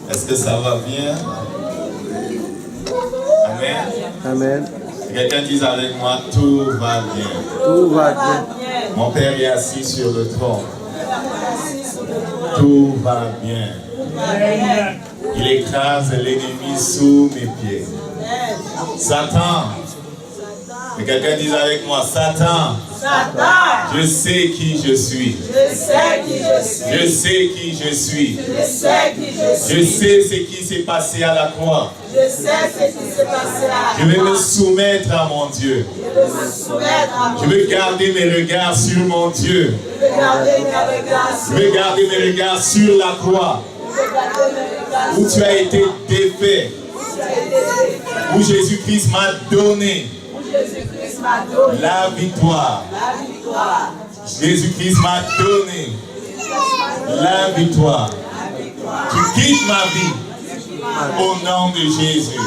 Est-ce que ça va bien? Amen. Amen. Quelqu'un dise avec moi, tout va bien. Tout va bien. Mon Père est assis sur le trône. Tout va bien. Il écrase l'ennemi sous mes pieds. Satan. Que quelqu'un dise avec moi, Satan. Satan. Je sais qui je suis. Je sais qui je suis. Je sais qui je suis. Je sais qui je suis. Je sais ce qui s'est passé à la croix. Je sais ce qui s'est passé à la croix. Je vais me soumettre à mon Dieu. Je vais me soumettre à mon Je veux garder mes regards sur mon Dieu. Je vais garder mes regards Je veux garder mes regards sur la croix. Où tu as été défait. Où Jésus-Christ m'a donné la victoire. Jésus-Christ m'a donné la victoire. Tu quittes ma vie au nom de Jésus.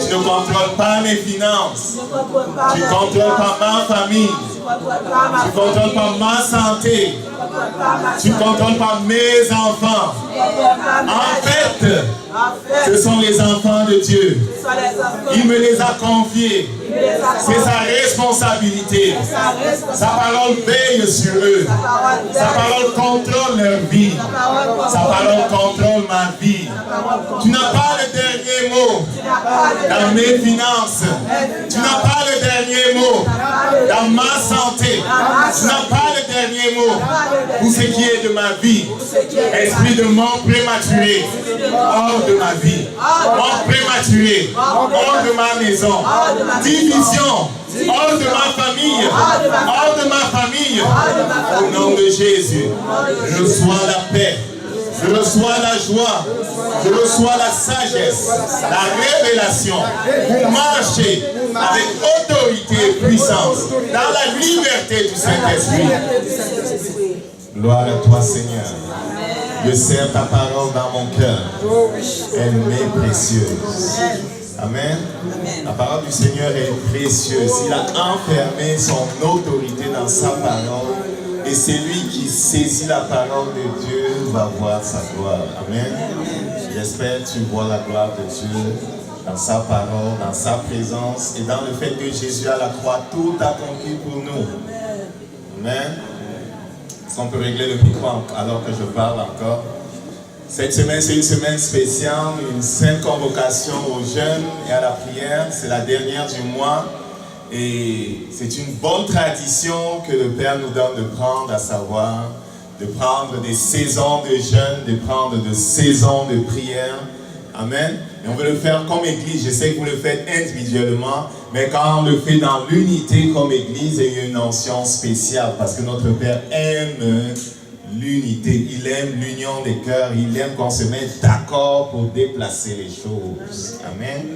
Tu ne contrôles pas mes finances. Tu ne contrôles pas ma famille. Tu ne contrôles pas ma santé. Tu ne contrôles pas mes enfants. En fait, ce sont les enfants de Dieu. Il me les a confiés. C'est sa responsabilité. Sa parole veille sur eux. Sa parole contrôle leur vie. Sa parole contrôle ma vie. Tu n'as pas le dernier mot dans mes finances. Tu n'as pas le dernier mot dans ma santé. Tu n'as pas le dernier mot pour ce qui est de ma vie. Esprit de mort prématuré, hors de ma vie. Mort prématuré, hors de ma maison. Division, hors de ma famille. Hors de ma famille. Au nom de Jésus, je reçois la paix. Je reçois la joie, je reçois la sagesse, la révélation pour marcher avec autorité et puissance dans la liberté du Saint-Esprit. Gloire à toi, Seigneur. Je serre ta parole dans mon cœur. Elle m'est précieuse. Amen. La parole du Seigneur est précieuse. Il a enfermé son autorité dans sa parole. Et celui qui saisit la parole de Dieu va voir sa gloire. Amen. J'espère que tu vois la gloire de Dieu dans sa parole, dans sa présence et dans le fait que Jésus à la croix tout accompli pour nous. Amen. Est-ce qu'on peut régler le micro alors que je parle encore? Cette semaine, c'est une semaine spéciale, une sainte convocation aux jeunes et à la prière. C'est la dernière du mois. Et c'est une bonne tradition que le Père nous donne de prendre, à savoir de prendre des saisons de jeûne, de prendre des saisons de prière. Amen. Et on veut le faire comme Église. Je sais que vous le faites individuellement, mais quand on le fait dans l'unité comme Église, il y a une notion spéciale parce que notre Père aime l'unité. Il aime l'union des cœurs. Il aime qu'on se mette d'accord pour déplacer les choses. Amen.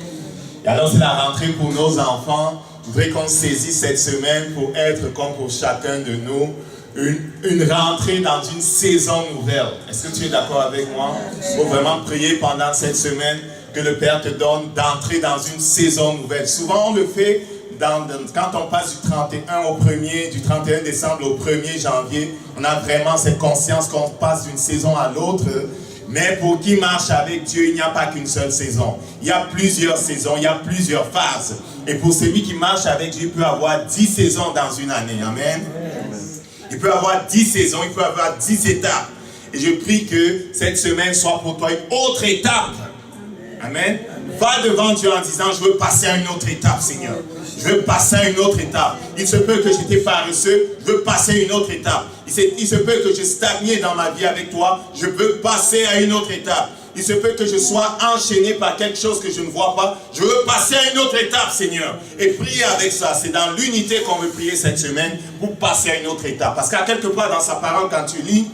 Et alors c'est la rentrée pour nos enfants. Je voudrais qu'on saisisse cette semaine pour être comme pour chacun de nous une rentrée dans une saison nouvelle. Est-ce que tu es d'accord avec moi? Il faut vraiment prier pendant cette semaine que le Père te donne d'entrer dans une saison nouvelle. Souvent on le fait quand on passe du 31 au 1er, du 31 décembre au 1er janvier. On a vraiment cette conscience qu'on passe d'une saison à l'autre. Mais pour qui marche avec Dieu, il n'y a pas qu'une seule saison. Il y a plusieurs saisons, il y a plusieurs phases. Et pour celui qui marche avec Dieu, il peut avoir 10 saisons dans une année. Amen. Il peut avoir 10 saisons, il peut avoir 10 étapes. Et je prie que cette semaine soit pour toi une autre étape. Amen. Va devant Dieu en disant, je veux passer à une autre étape, Seigneur. Je veux passer à une autre étape. Il se peut que j'étais paresseux, je veux passer à une autre étape. Il se peut que je stagne dans ma vie avec toi, je veux passer à une autre étape. Il se peut que je sois enchaîné par quelque chose que je ne vois pas. Je veux passer à une autre étape, Seigneur. Et prier avec ça. C'est dans l'unité qu'on veut prier cette semaine pour passer à une autre étape. Parce qu'à quelque part dans sa parole, quand tu lis,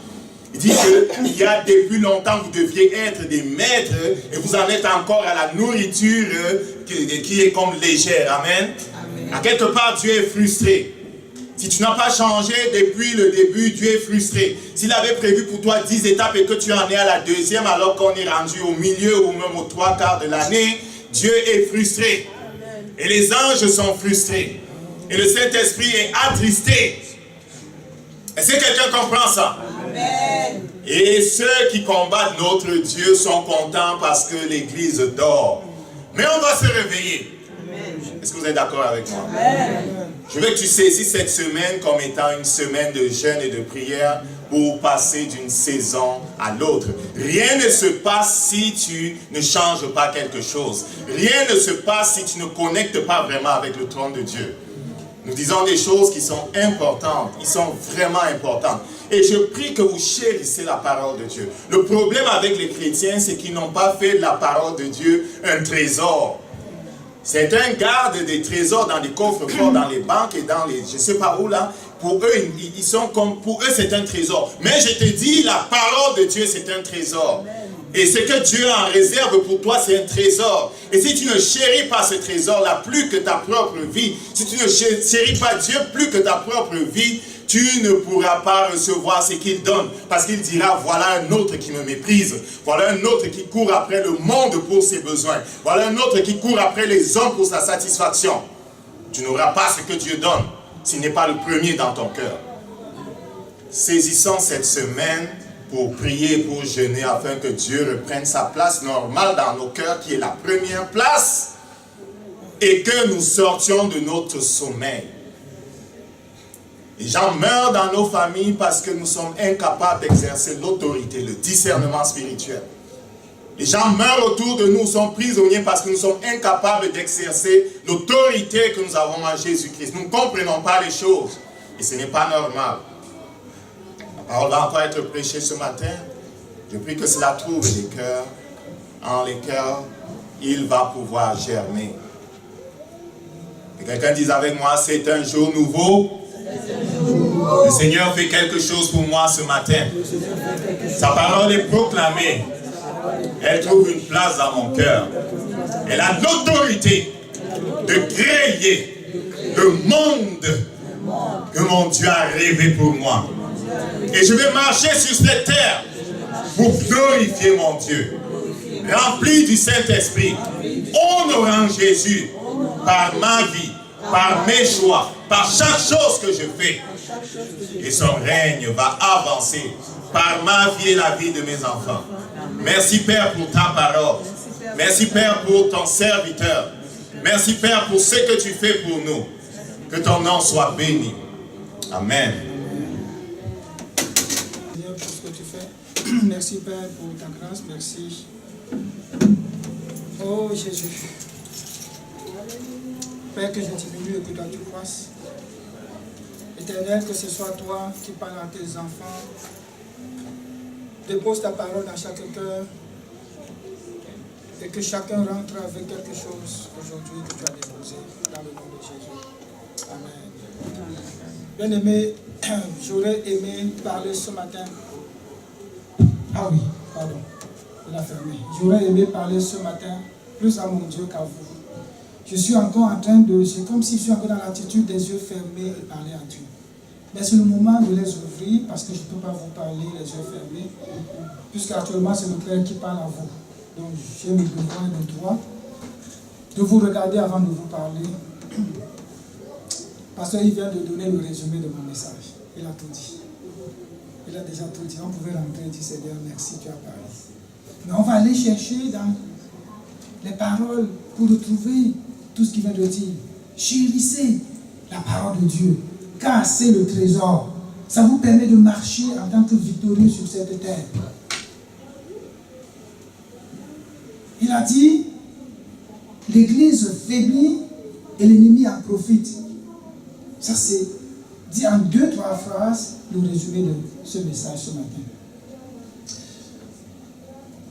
il dit qu'il y a depuis longtemps, vous deviez être des maîtres et vous en êtes encore à la nourriture qui est comme légère. Amen. À quelque part, Dieu est frustré. Si tu n'as pas changé depuis le début, Dieu est frustré. S'il avait prévu pour toi 10 étapes et que tu en es à la deuxième alors qu'on est rendu au milieu ou même aux 3/4 de l'année, Dieu est frustré. Et les anges sont frustrés. Et le Saint-Esprit est attristé. Est-ce que quelqu'un comprend ça? Et ceux qui combattent notre Dieu sont contents parce que l'Église dort. Mais on va se réveiller. Est-ce que vous êtes d'accord avec moi? Je veux que tu saisisses cette semaine comme étant une semaine de jeûne et de prière pour passer d'une saison à l'autre. Rien ne se passe si tu ne changes pas quelque chose. Rien ne se passe si tu ne connectes pas vraiment avec le trône de Dieu. Nous disons des choses qui sont importantes, qui sont vraiment importantes. Et je prie que vous chérissez la parole de Dieu. Le problème avec les chrétiens, c'est qu'ils n'ont pas fait de la parole de Dieu un trésor. Certains gardent des trésors dans des coffres forts, dans les banques et dans les... je ne sais pas où là. Pour eux, ils sont comme... Pour eux, c'est un trésor. Mais je te dis, la parole de Dieu, c'est un trésor. Et ce que Dieu en réserve pour toi, c'est un trésor. Et si tu ne chéris pas ce trésor-là plus que ta propre vie, si tu ne chéris pas Dieu plus que ta propre vie, tu ne pourras pas recevoir ce qu'il donne. Parce qu'il dira, voilà un autre qui me méprise. Voilà un autre qui court après le monde pour ses besoins. Voilà un autre qui court après les hommes pour sa satisfaction. Tu n'auras pas ce que Dieu donne s'il n'est pas le premier dans ton cœur. Saisissons cette semaine pour prier, pour jeûner, afin que Dieu reprenne sa place normale dans nos cœurs, qui est la première place, et que nous sortions de notre sommeil. Les gens meurent dans nos familles parce que nous sommes incapables d'exercer l'autorité, le discernement spirituel. Les gens meurent autour de nous, sont prisonniers parce que nous sommes incapables d'exercer l'autorité que nous avons en Jésus-Christ. Nous ne comprenons pas les choses et ce n'est pas normal. La parole va encore être prêchée ce matin. Je prie que cela trouve les cœurs. En les cœurs, il va pouvoir germer. Et quelqu'un dise avec moi, c'est un jour nouveau. Le Seigneur fait quelque chose pour moi ce matin. Sa parole est proclamée. Elle trouve une place dans mon cœur. Elle a l'autorité de créer le monde que mon Dieu a rêvé pour moi. Et je vais marcher sur cette terre pour glorifier mon Dieu. Rempli du Saint-Esprit, honorant Jésus par ma vie, par mes choix, par chaque chose que je fais. Et son règne va avancer par ma vie et la vie de mes enfants. Merci Père pour ta parole. Merci Père pour ton serviteur. Merci Père pour ce que tu fais pour nous. Que ton nom soit béni. Amen. Pour ce que tu fais. Merci Père pour ta grâce. Merci. Oh Jésus. Père, que je diminue et que toi tu croisses. Éternel, que ce soit toi qui parles à tes enfants. Dépose ta parole dans chaque cœur et que chacun rentre avec quelque chose aujourd'hui que tu as déposé dans le nom de Jésus. Amen. Bien-aimé, j'aurais aimé parler ce matin. Ah oui, pardon, il a fermé. J'aurais aimé parler ce matin plus à mon Dieu qu'à vous. Je suis encore en train de... C'est comme si je suis encore dans l'attitude des yeux fermés et parler à Dieu. Mais c'est le moment de les ouvrir parce que je ne peux pas vous parler les yeux fermés. Puisqu'actuellement c'est le Père qui parle à vous. Donc j'ai le devoir et le droit de vous regarder avant de vous parler. Parce qu'il vient de donner le résumé de mon message. Il a tout dit. Il a déjà tout dit. On pouvait rentrer et dire Seigneur, merci, tu as parlé. Mais on va aller chercher dans les paroles pour retrouver tout ce qu'il vient de dire. Chérissez la parole de Dieu. Car c'est le trésor. Ça vous permet de marcher en tant que victorieux sur cette terre. Il a dit, l'Église faiblit et l'ennemi en profite. Ça c'est dit en 2-3 phrases le résumé de ce message ce matin.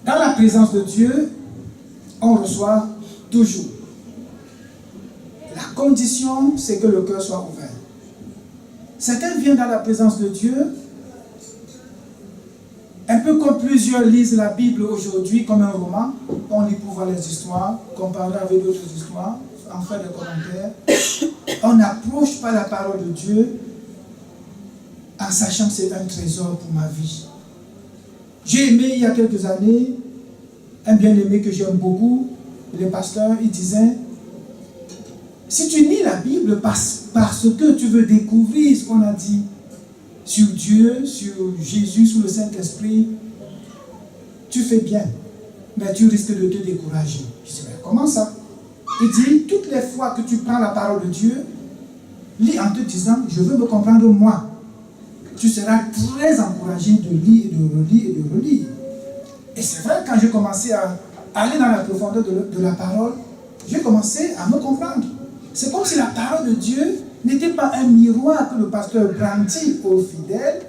Dans la présence de Dieu, on reçoit toujours. La condition, c'est que le cœur soit ouvert. Certains viennent dans la présence de Dieu, un peu comme plusieurs lisent la Bible aujourd'hui comme un roman. On lit pour voir les histoires, comparer avec d'autres histoires, en faire des commentaires. On n'approche pas la parole de Dieu en sachant que c'est un trésor pour ma vie. J'ai aimé il y a quelques années, un bien-aimé que j'aime beaucoup, le pasteur, il disait, si tu lis la Bible parce que tu veux découvrir ce qu'on a dit, sur Dieu, sur Jésus, sur le Saint-Esprit, tu fais bien, mais tu risques de te décourager. Je dis, mais comment ça? Il dit, toutes les fois que tu prends la parole de Dieu, lis en te disant, je veux me comprendre moi. Tu seras très encouragé de lire et de relire et de relire. Et c'est vrai, quand j'ai commencé à aller dans la profondeur de la parole, j'ai commencé à me comprendre. C'est comme si la parole de Dieu n'était pas un miroir que le pasteur brandit aux fidèles,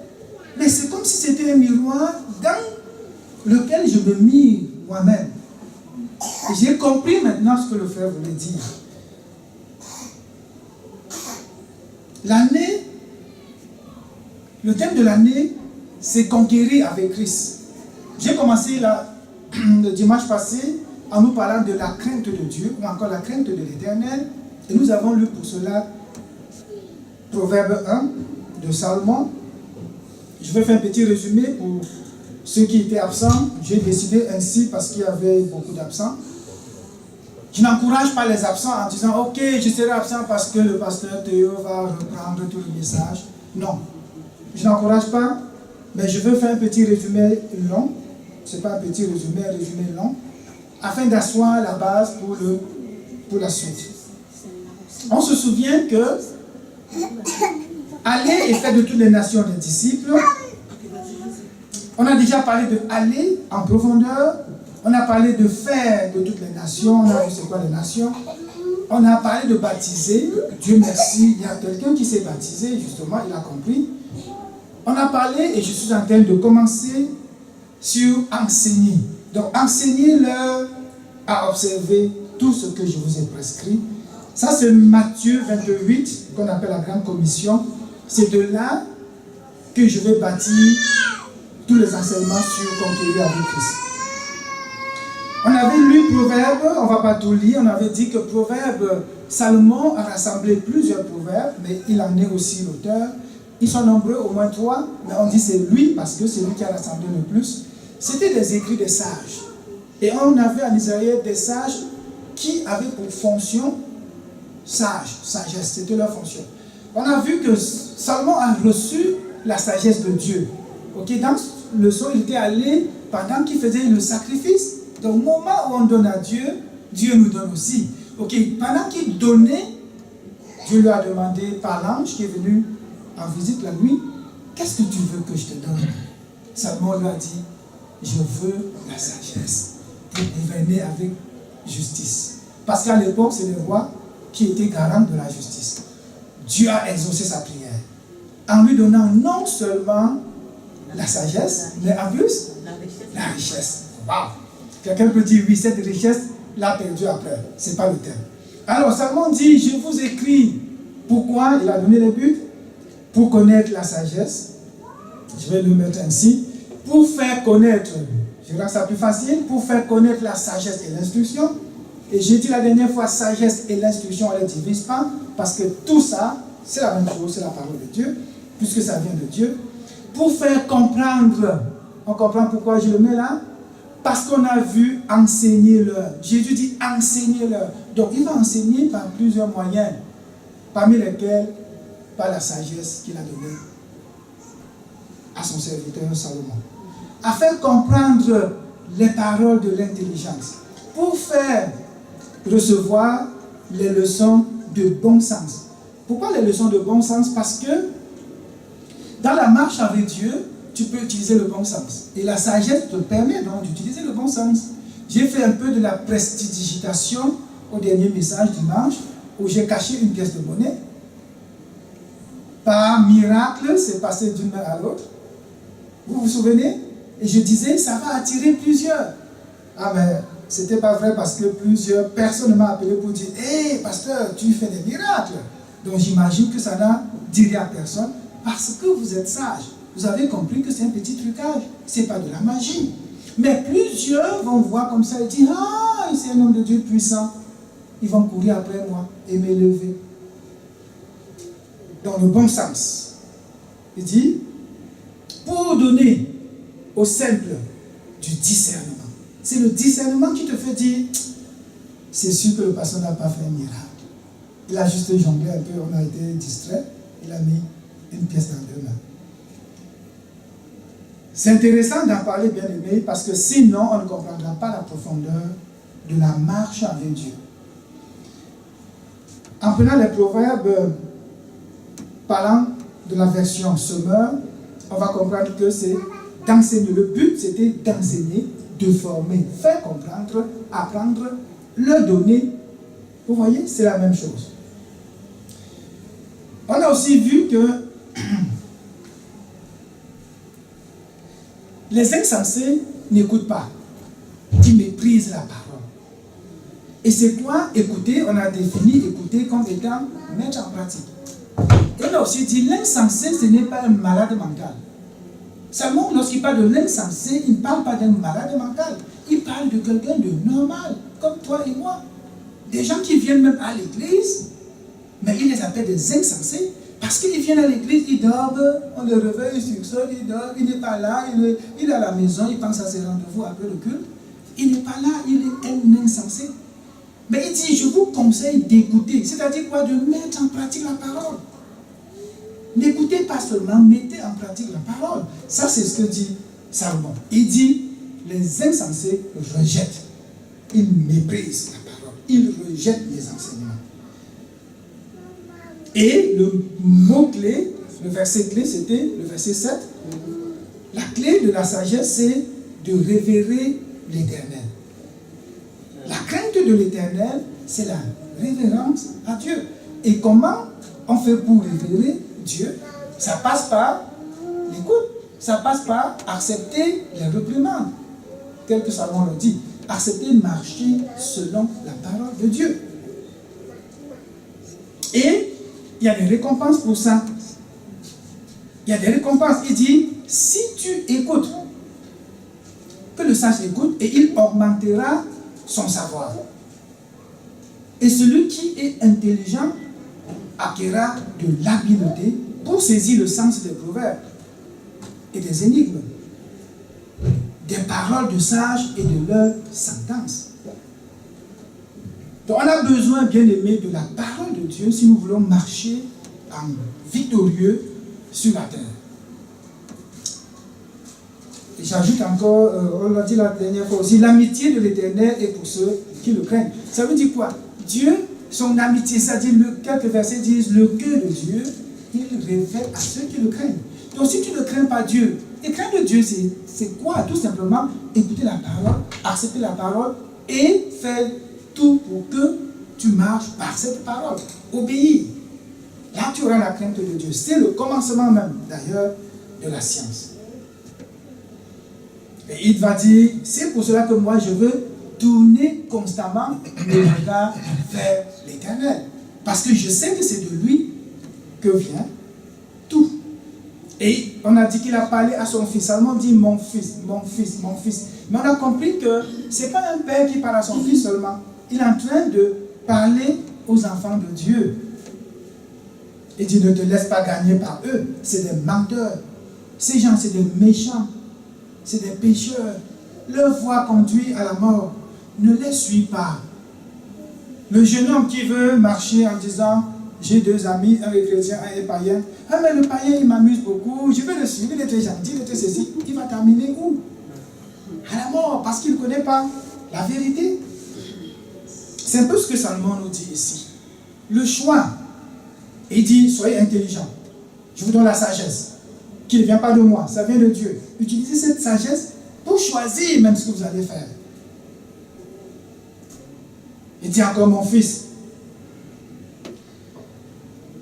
mais c'est comme si c'était un miroir dans lequel je me mire moi-même. Et j'ai compris maintenant ce que le frère voulait dire. L'année, le thème de l'année, c'est conquérir avec Christ. J'ai commencé le dimanche passé en nous parlant de la crainte de Dieu, ou encore la crainte de l'Éternel. Et nous avons lu pour cela Proverbe 1 de Salomon. Je vais faire un petit résumé pour ceux qui étaient absents. J'ai décidé ainsi parce qu'il y avait beaucoup d'absents. Je n'encourage pas les absents en disant « Ok, je serai absent parce que le pasteur Théo va reprendre tout le message. » Non, je n'encourage pas, mais je veux faire un petit résumé long. Ce n'est pas un petit résumé, un résumé long, afin d'asseoir la base pour la suite. On se souvient que aller et faire de toutes les nations des disciples. On a déjà parlé de aller en profondeur. On a parlé de faire de toutes les nations. On a vu c'est quoi les nations. On a parlé de baptiser. Dieu merci, il y a quelqu'un qui s'est baptisé, justement, il a compris. On a parlé, et je suis en train de commencer, sur enseigner. Donc, enseignez-leur à observer tout ce que je vous ai prescrit. Ça, c'est Matthieu 28, qu'on appelle la Grande Commission. C'est de là que je vais bâtir tous les enseignements sur conquérir avec Christ. On avait lu Proverbe, on ne va pas tout lire, on avait dit que Proverbe, Salomon a rassemblé plusieurs proverbes, mais il en est aussi l'auteur. Ils sont nombreux, au moins 3, mais on dit c'est lui parce que c'est lui qui a rassemblé le plus. C'était des écrits des sages. Et on avait en Israël des sages qui avaient pour fonction sagesse, c'était leur fonction. On a vu que Salomon a reçu la sagesse de Dieu. Okay, dans le son, il était allé pendant qu'il faisait le sacrifice. Donc, au moment où on donne à Dieu, Dieu nous donne aussi. Okay, pendant qu'il donnait, Dieu lui a demandé par l'ange qui est venu en visite la nuit, qu'est-ce que tu veux que je te donne? Salomon lui a dit, je veux la sagesse pour gouverner avec justice. Parce qu'à l'époque, c'est le roi qui était garant de la justice. Dieu a exaucé sa prière en lui donnant non seulement la sagesse, mais en plus la richesse. Wow. Quelqu'un peut dire oui, cette richesse l'a perdu après. Ce n'est pas le thème. Alors Salomon dit, je vous écris. Pourquoi? Il a donné les buts. Pour connaître la sagesse, je vais le mettre ainsi, pour faire connaître, je rends ça plus facile, pour faire connaître la sagesse et l'instruction. Et j'ai dit la dernière fois, sagesse et l'instruction, on ne les divise pas, parce que tout ça, c'est la même chose, c'est la parole de Dieu, puisque ça vient de Dieu. Pour faire comprendre, on comprend pourquoi je le mets là? Parce qu'on a vu enseigner-leur. Jésus dit enseignez-leur. Donc il va enseigner par plusieurs moyens, parmi lesquels par la sagesse qu'il a donnée à son serviteur Salomon. Afin de comprendre les paroles de l'intelligence, pour faire recevoir les leçons de bon sens. Pourquoi les leçons de bon sens? Parce que dans la marche avec Dieu, tu peux utiliser le bon sens. Et la sagesse te permet donc d'utiliser le bon sens. J'ai fait un peu de la prestidigitation au dernier message dimanche, où j'ai caché une pièce de monnaie. Par miracle, c'est passé d'une main à l'autre. Vous vous souvenez? Et je disais, ça va attirer plusieurs. Ah mais, c'était pas vrai parce que plusieurs personnes m'ont appelé pour dire, hé, pasteur, tu fais des miracles. Donc j'imagine que ça n'a dit à personne parce que vous êtes sage. Vous avez compris que c'est un petit trucage. Ce n'est pas de la magie. Mais plusieurs vont voir comme ça et dire, ah, c'est un homme de Dieu puissant. Ils vont courir après moi et m'élever. Dans le bon sens. Il dit, pour donner au simple du discernement. C'est le discernement qui te fait dire, c'est sûr que le pasteur n'a pas fait un miracle. Il a juste jonglé un peu, on a été distrait, il a mis une pièce dans deux mains. C'est intéressant d'en parler, bien aimé, parce que sinon, on ne comprendra pas la profondeur de la marche avec Dieu. En prenant les proverbes, parlant de la version Semeur, on va comprendre que c'est d'enseigner. Le but, c'était d'enseigner, de former, faire comprendre, apprendre, leur donner. Vous voyez, c'est la même chose. On a aussi vu que les insensés n'écoutent pas. Ils méprisent la parole. Et c'est quoi écouter? On a défini écouter comme étant mettre en pratique. Et on a aussi dit l'insensé, ce n'est pas un malade mental. Seulement, lorsqu'il parle de l'insensé, il ne parle pas d'un malade mental. Il parle de quelqu'un de normal, comme toi et moi. Des gens qui viennent même à l'église, mais il les appelle des insensés. Parce qu'ils viennent à l'église, ils dorment, on le réveille, il sursole, il dort, il n'est pas là, il est à la maison, il pense à ses rendez-vous après le culte. Il n'est pas là, il est un insensé. Mais il dit, je vous conseille d'écouter. C'est-à-dire quoi? De mettre en pratique la parole. N'écoutez pas seulement, mettez en pratique la parole. Ça, c'est ce que dit Salomon. Il dit, les insensés rejettent. Ils méprisent la parole. Ils rejettent les enseignements. Et le mot-clé, le verset clé, c'était le verset 7. La clé de la sagesse, c'est de révérer l'Éternel. La crainte de l'Éternel, c'est la révérence à Dieu. Et comment on fait pour révérer Dieu? Ça passe par l'écoute. Ça passe par accepter les réprimandes. Tel que Salomon le dit. Accepter de marcher selon la parole de Dieu. Et il y a des récompenses pour ça. Il y a des récompenses. Il dit, si tu écoutes, que le sage écoute, et il augmentera son savoir. Et celui qui est intelligent acquérera de l'habileté pour saisir le sens des proverbes et des énigmes, des paroles de sages et de leurs sentences. Donc on a besoin, bien aimé, de la parole de Dieu si nous voulons marcher en victorieux sur la terre. Et j'ajoute encore, on l'a dit la dernière fois aussi, l'amitié de l'Éternel est pour ceux qui le craignent. Ça veut dire quoi? Dieu, son amitié, c'est-à-dire quelques versets disent, le cœur de Dieu, il révèle à ceux qui le craignent. Donc si tu ne crains pas Dieu, et craindre Dieu, c'est quoi? Tout simplement écouter la parole, accepter la parole et faire tout pour que tu marches par cette parole. Obéir. Là, tu auras la crainte de Dieu. C'est le commencement même, d'ailleurs, de la science. Et il va dire, c'est pour cela que moi, je veux tourner constamment mes regards vers l'Éternel. Parce que je sais que c'est de lui que vient tout. Et on a dit qu'il a parlé à son fils. Salomon dit, mon fils, mon fils, mon fils. Mais on a compris que ce n'est pas un père qui parle à son fils seulement. Il est en train de parler aux enfants de Dieu. Il dit, ne te laisse pas gagner par eux. C'est des menteurs. Ces gens, c'est des méchants. C'est des pécheurs. Leur voie conduit à la mort. Ne les suis pas. Le jeune homme qui veut marcher en disant, j'ai deux amis, un est chrétien, un est païen. Ah mais le païen, il m'amuse beaucoup. Je vais le suivre, il est très gentil, il est très ceci. Il va terminer où? À la mort, parce qu'il ne connaît pas la vérité. C'est un peu ce que Salomon nous dit ici. Le choix. Il dit, soyez intelligents. Je vous donne la sagesse. Qui ne vient pas de moi, ça vient de Dieu. Utilisez cette sagesse pour choisir même ce que vous allez faire. Il dit encore, mon fils,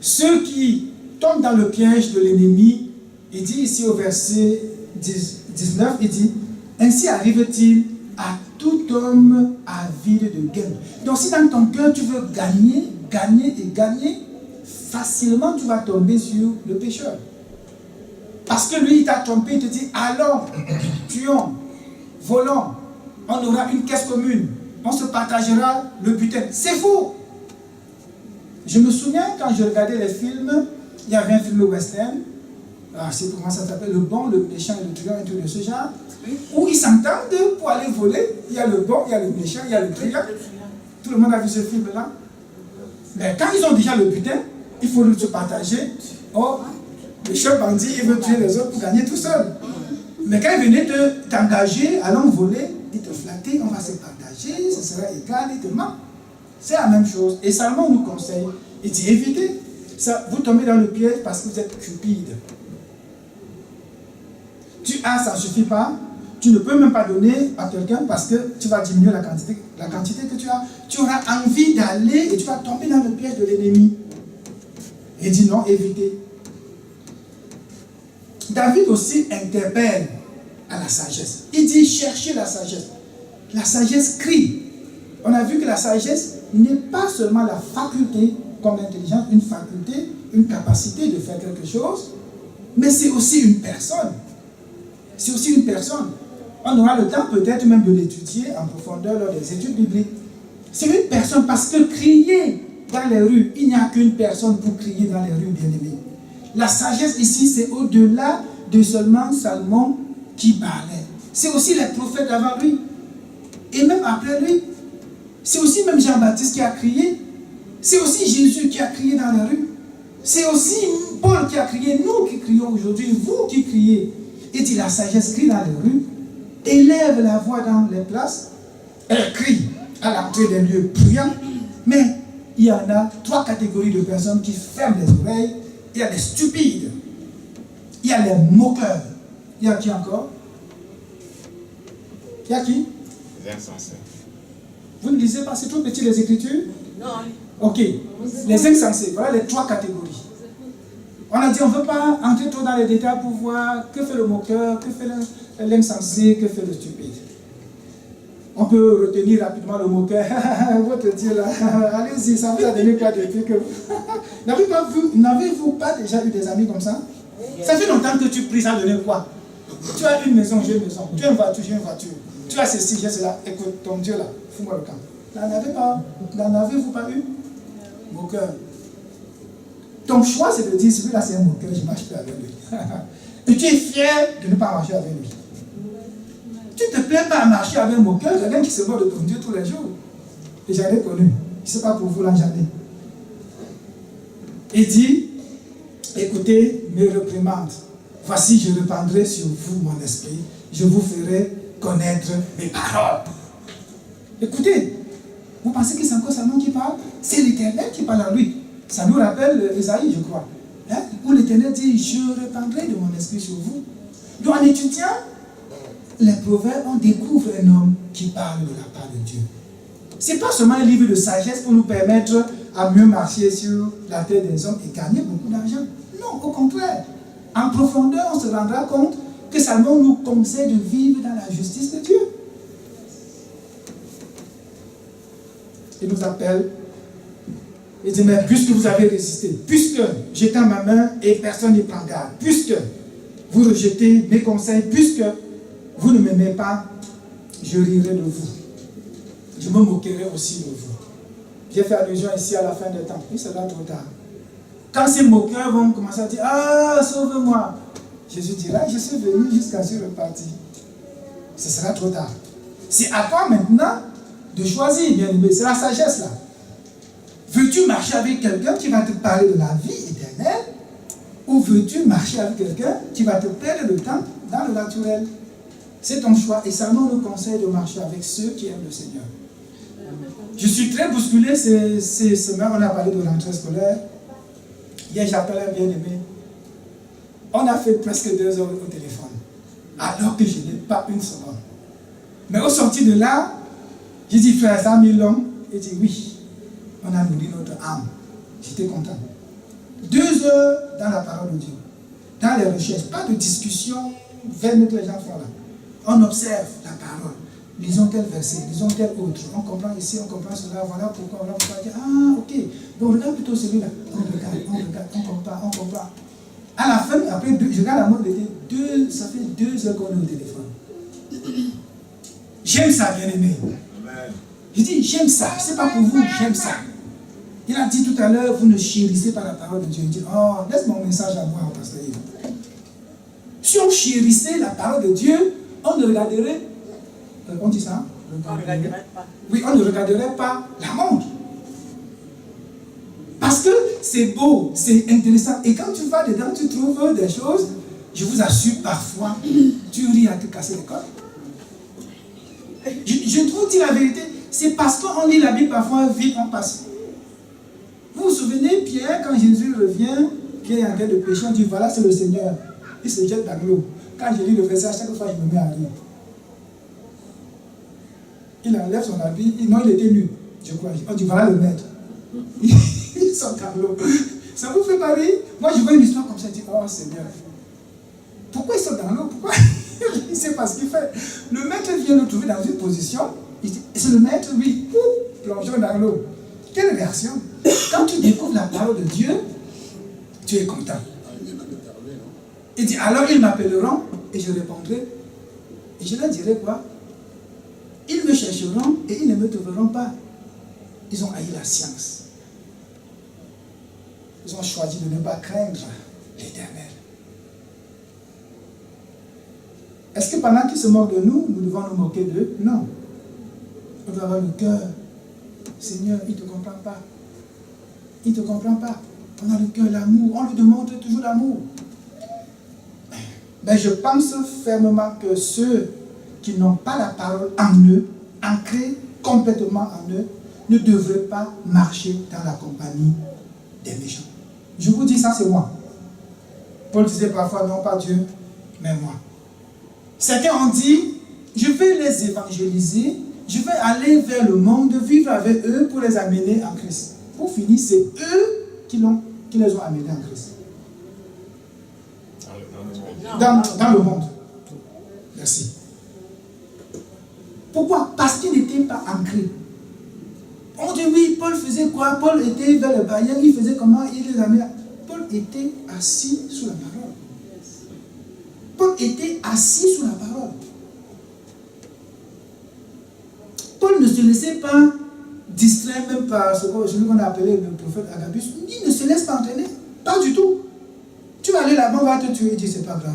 ceux qui tombent dans le piège de l'ennemi, il dit ici au verset 19, il dit, ainsi arrive-t-il à tout homme avide de gain. Donc si dans ton cœur tu veux gagner, facilement tu vas tomber sur le pécheur. Parce que lui il t'a trompé, il te dit, allons, tuons, volons, on aura une caisse commune, on se partagera le butin. C'est faux. Je me souviens quand je regardais les films, il y avait un film western, c'est comment ça s'appelle, le bon, le méchant et le truand, un truc de ce genre, où ils s'entendent pour aller voler. Il y a le bon, il y a le méchant, il y a le truand. Tout le monde a vu ce film-là. Mais quand ils ont déjà le butin, il faut se partager. Oh, le chef bandit, il veut tuer les autres pour gagner tout seul. Mais quand il venait t'engager à l'envoler, il te flattait, on va se partager, ce sera égal, il te ment. C'est la même chose. Et Salomon nous conseille, il dit évitez. Ça, vous tombez dans le piège parce que vous êtes cupide. Tu as, ça ne suffit pas. Tu ne peux même pas donner à quelqu'un parce que tu vas diminuer la quantité que tu as. Tu auras envie d'aller et tu vas tomber dans le piège de l'ennemi. Il dit non, évitez. David aussi interpelle à la sagesse. Il dit cherchez la sagesse. La sagesse crie. On a vu que la sagesse n'est pas seulement la faculté, comme l'intelligence, une faculté, une capacité de faire quelque chose, mais c'est aussi une personne. C'est aussi une personne. On aura le temps peut-être même de l'étudier en profondeur lors des études bibliques. C'est une personne parce que crier dans les rues, il n'y a qu'une personne pour crier dans les rues, bien-aimés. La sagesse ici, c'est au-delà de seulement Salomon qui parlait. C'est aussi les prophètes avant lui. Et même après lui. C'est aussi même Jean-Baptiste qui a crié. C'est aussi Jésus qui a crié dans les rues. C'est aussi Paul qui a crié. Nous qui crions aujourd'hui, vous qui criez. Et dit la sagesse crie dans les rues, élève la voix dans les places, elle crie à l'entrée des lieux bruyants. Mais il y en a 3 catégories de personnes qui ferment les oreilles. Il y a les stupides, il y a les moqueurs. Il y a qui encore? Il y a qui? Les insensés. Vous ne lisez pas, c'est trop petit les Écritures? Non. Ok. Les insensés, voilà les 3 catégories. On a dit on ne veut pas entrer trop dans les détails pour voir que fait le moqueur, que fait l'insensé, que fait le stupide. On peut retenir rapidement le moqueur. Votre Dieu là, allez-y, ça vous a donné quoi depuis que n'avez-vous pas déjà eu des amis comme ça? Ça fait longtemps que tu pries, ça donne quoi? Tu as une maison, j'ai une maison. Tu as une voiture, j'ai une voiture. Tu as ceci, j'ai cela. Écoute, ton Dieu là, fous-moi le camp. N'en avez-vous pas eu? Moqueur. Ton choix, c'est de dire, celui-là, c'est un moqueur, je ne marche plus avec lui. Et tu es fier de ne pas marcher avec lui. Tu ne te plais pas à marcher avec un moqueur, quelqu'un qui se moque de ton Dieu tous les jours. Et j'en ai connu. Je ne sais pas pour vous, là, j'en ai. Il dit, écoutez mes réprimandes. Voici, je répandrai sur vous mon esprit. Je vous ferai connaître mes paroles. Écoutez, vous pensez que c'est encore Salomon qui parle? C'est l'Éternel qui parle à lui. Ça nous rappelle Esaïe, je crois. Hein? Où l'Éternel dit, je répandrai de mon esprit sur vous. Donc en étudiant les proverbes, on découvre un homme qui parle de la part de Dieu. Ce n'est pas seulement un livre de sagesse pour nous permettre à mieux marcher sur la terre des hommes et gagner beaucoup d'argent. Non, au contraire. En profondeur, on se rendra compte que Salomon nous conseille de vivre dans la justice de Dieu. Il nous appelle. Il dit, mais puisque vous avez résisté, puisque j'étends ma main et personne n'y prend garde, puisque vous rejetez mes conseils, puisque vous ne m'aimez pas, je rirai de vous. Je me moquerai aussi de vous. J'ai fait allusion ici à la fin des temps. Oui, c'est là trop tard. Quand ces moqueurs vont commencer à dire, ah, sauve-moi, Jésus dira, je suis venu jusqu'à ce reparti. Ce sera trop tard. C'est à toi maintenant de choisir, bien aimé. C'est la sagesse là. Veux-tu marcher avec quelqu'un qui va te parler de la vie éternelle, ou veux-tu marcher avec quelqu'un qui va te perdre le temps dans le naturel? C'est ton choix. Et Salomon nous conseille de marcher avec ceux qui aiment le Seigneur. Je suis très bousculé ces semaines. On a parlé de l'entrée scolaire. Hier, j'appelle un bien-aimé. On a fait presque 2 heures au téléphone, alors que je n'ai pas une seconde. Mais au sorti de là, j'ai dit, frère, ça a mis long. Il dit, oui. On a nourri notre âme. J'étais content. 2 heures dans la parole de Dieu. Dans les recherches. Pas de discussion vaine que les gens font là. On observe la parole. Lisons tel verset, lisons tel autre. On comprend ici, on comprend cela. Voilà pourquoi. Ah, ok. Bon, on regarde plutôt celui-là. On regarde, on comprend. À la fin, après, je regarde la montre, ça fait 2 heures qu'on est au téléphone. J'aime ça, bien aimé. Je dis, j'aime ça. C'est pas pour vous, j'aime ça. Il a dit tout à l'heure, vous ne chérissez pas la parole de Dieu. Il dit, oh, laisse mon message à moi, pasteur Yves. Si on chérissait la parole de Dieu, on ne regarderait, on dit ça? On ne regarderait pas. Oui, on ne regarderait pas la montre. Parce que c'est beau, c'est intéressant. Et quand tu vas dedans, tu trouves des choses, je vous assure, parfois, Tu ris à te casser les côtes. Je vous dis la vérité, c'est parce qu'on lit la Bible parfois, vite on passe. Vous vous souvenez, Pierre, quand Jésus revient, Pierre est en train de pécher, on dit voilà, c'est le Seigneur. Il se jette dans l'eau. Quand je lis le verset, à chaque fois, je me mets à rire. Il enlève son habit, non, il était nu, je crois. On dit voilà le maître. Il sort dans l'eau. Ça vous fait pas rire? Moi, je vois une histoire comme ça, je dis oh Seigneur. Pourquoi il sort dans l'eau? Pourquoi? Il ne sait pas ce qu'il fait. Le maître vient le trouver dans une position. Il dit, c'est le maître, oui. Plongeons dans l'eau. Quelle réaction? Quand tu découvres la parole de Dieu, tu es content. Il dit, alors ils m'appelleront et je répondrai. Et je leur dirai quoi? Ils me chercheront et ils ne me trouveront pas. Ils ont haï la science. Ils ont choisi de ne pas craindre l'Éternel. Est-ce que pendant qu'ils se moquent de nous, nous devons nous moquer d'eux? Non. On doit avoir le cœur. Seigneur, il ne te comprend pas. Il ne te comprend pas. On a le cœur, l'amour. On lui demande toujours l'amour. Mais je pense fermement que ceux qui n'ont pas la parole en eux, ancrée complètement en eux, ne devraient pas marcher dans la compagnie des méchants. Je vous dis ça, c'est moi. Paul disait parfois, non pas Dieu, mais moi. Certains ont dit, je vais les évangéliser, je vais aller vers le monde, vivre avec eux pour les amener en Christ. Pour finir, c'est eux qui les ont amenés en Christ. Dans le monde. Merci. Pourquoi? Parce qu'ils n'étaient pas ancrés. On dit oui, Paul faisait quoi? Paul était vers le païen, il faisait comment? Il les amenait. Paul était assis sous la parole. Paul était assis sous la parole. Paul ne se laissait pas distraire même par celui qu'on a appelé le prophète Agabus. Il ne se laisse pas entraîner. Pas du tout. Tu vas aller là-bas, on va te tuer. Il dit, c'est pas grave.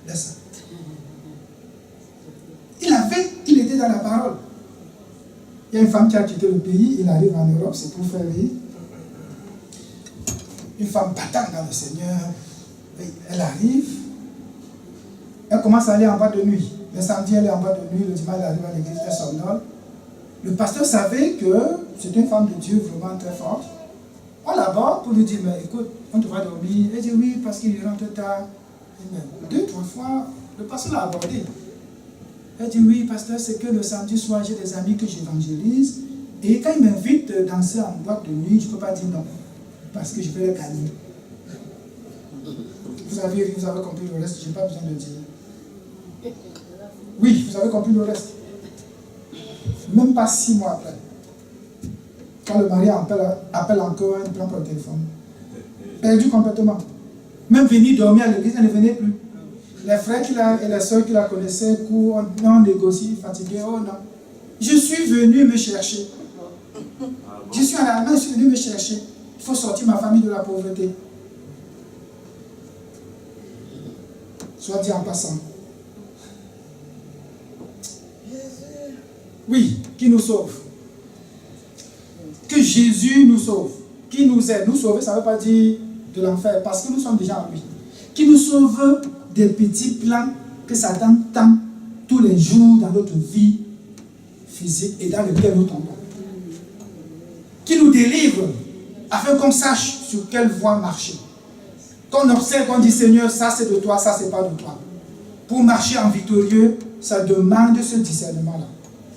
Laisse ça. Il était dans la parole. Il y a une femme qui a quitté le pays, il arrive en Europe, c'est pour faire rire. Une femme battante dans le Seigneur. Elle arrive. Elle commence à aller en boîte de nuit. Le samedi, elle est en boîte de nuit. Le dimanche, elle arrive à l'église, elle s'endort. Le pasteur savait que c'était une femme de Dieu vraiment très forte. On l'aborde pour lui dire, mais écoute, on te va dormir. Elle dit oui, parce qu'il rentre tard. Deux, trois fois, le pasteur l'a abordé. Elle dit oui, pasteur, c'est que le samedi soir, j'ai des amis que j'évangélise. Et quand ils m'invitent à danser en boîte de nuit, je ne peux pas dire non. Parce que je vais les calmer. Vous avez compris le reste, je n'ai pas besoin de dire. Oui, vous avez compris le reste. Même pas 6 mois après. Quand le mari appelle encore, elle prend le téléphone. Perdu complètement. Même venir dormir à l'église, elle ne venait plus. Les frères et les soeurs qui la connaissaient, on négocie, fatigué, oh non. Je suis venu me chercher. Je suis en Allemagne, je suis venu me chercher. Il faut sortir ma famille de la pauvreté. Soit dit en passant. Oui, qui nous sauve. Que Jésus nous sauve. Qui nous aide. Nous sauver, ça ne veut pas dire de l'enfer, parce que nous sommes déjà en lui. Qui nous sauve des petits plans que Satan tend tous les jours dans notre vie physique et dans lequel nous tombons. Qui nous délivre afin qu'on sache sur quelle voie marcher. Qu'on observe, qu'on dit Seigneur, ça c'est de toi, ça c'est pas de toi. Pour marcher en victorieux, ça demande ce discernement-là.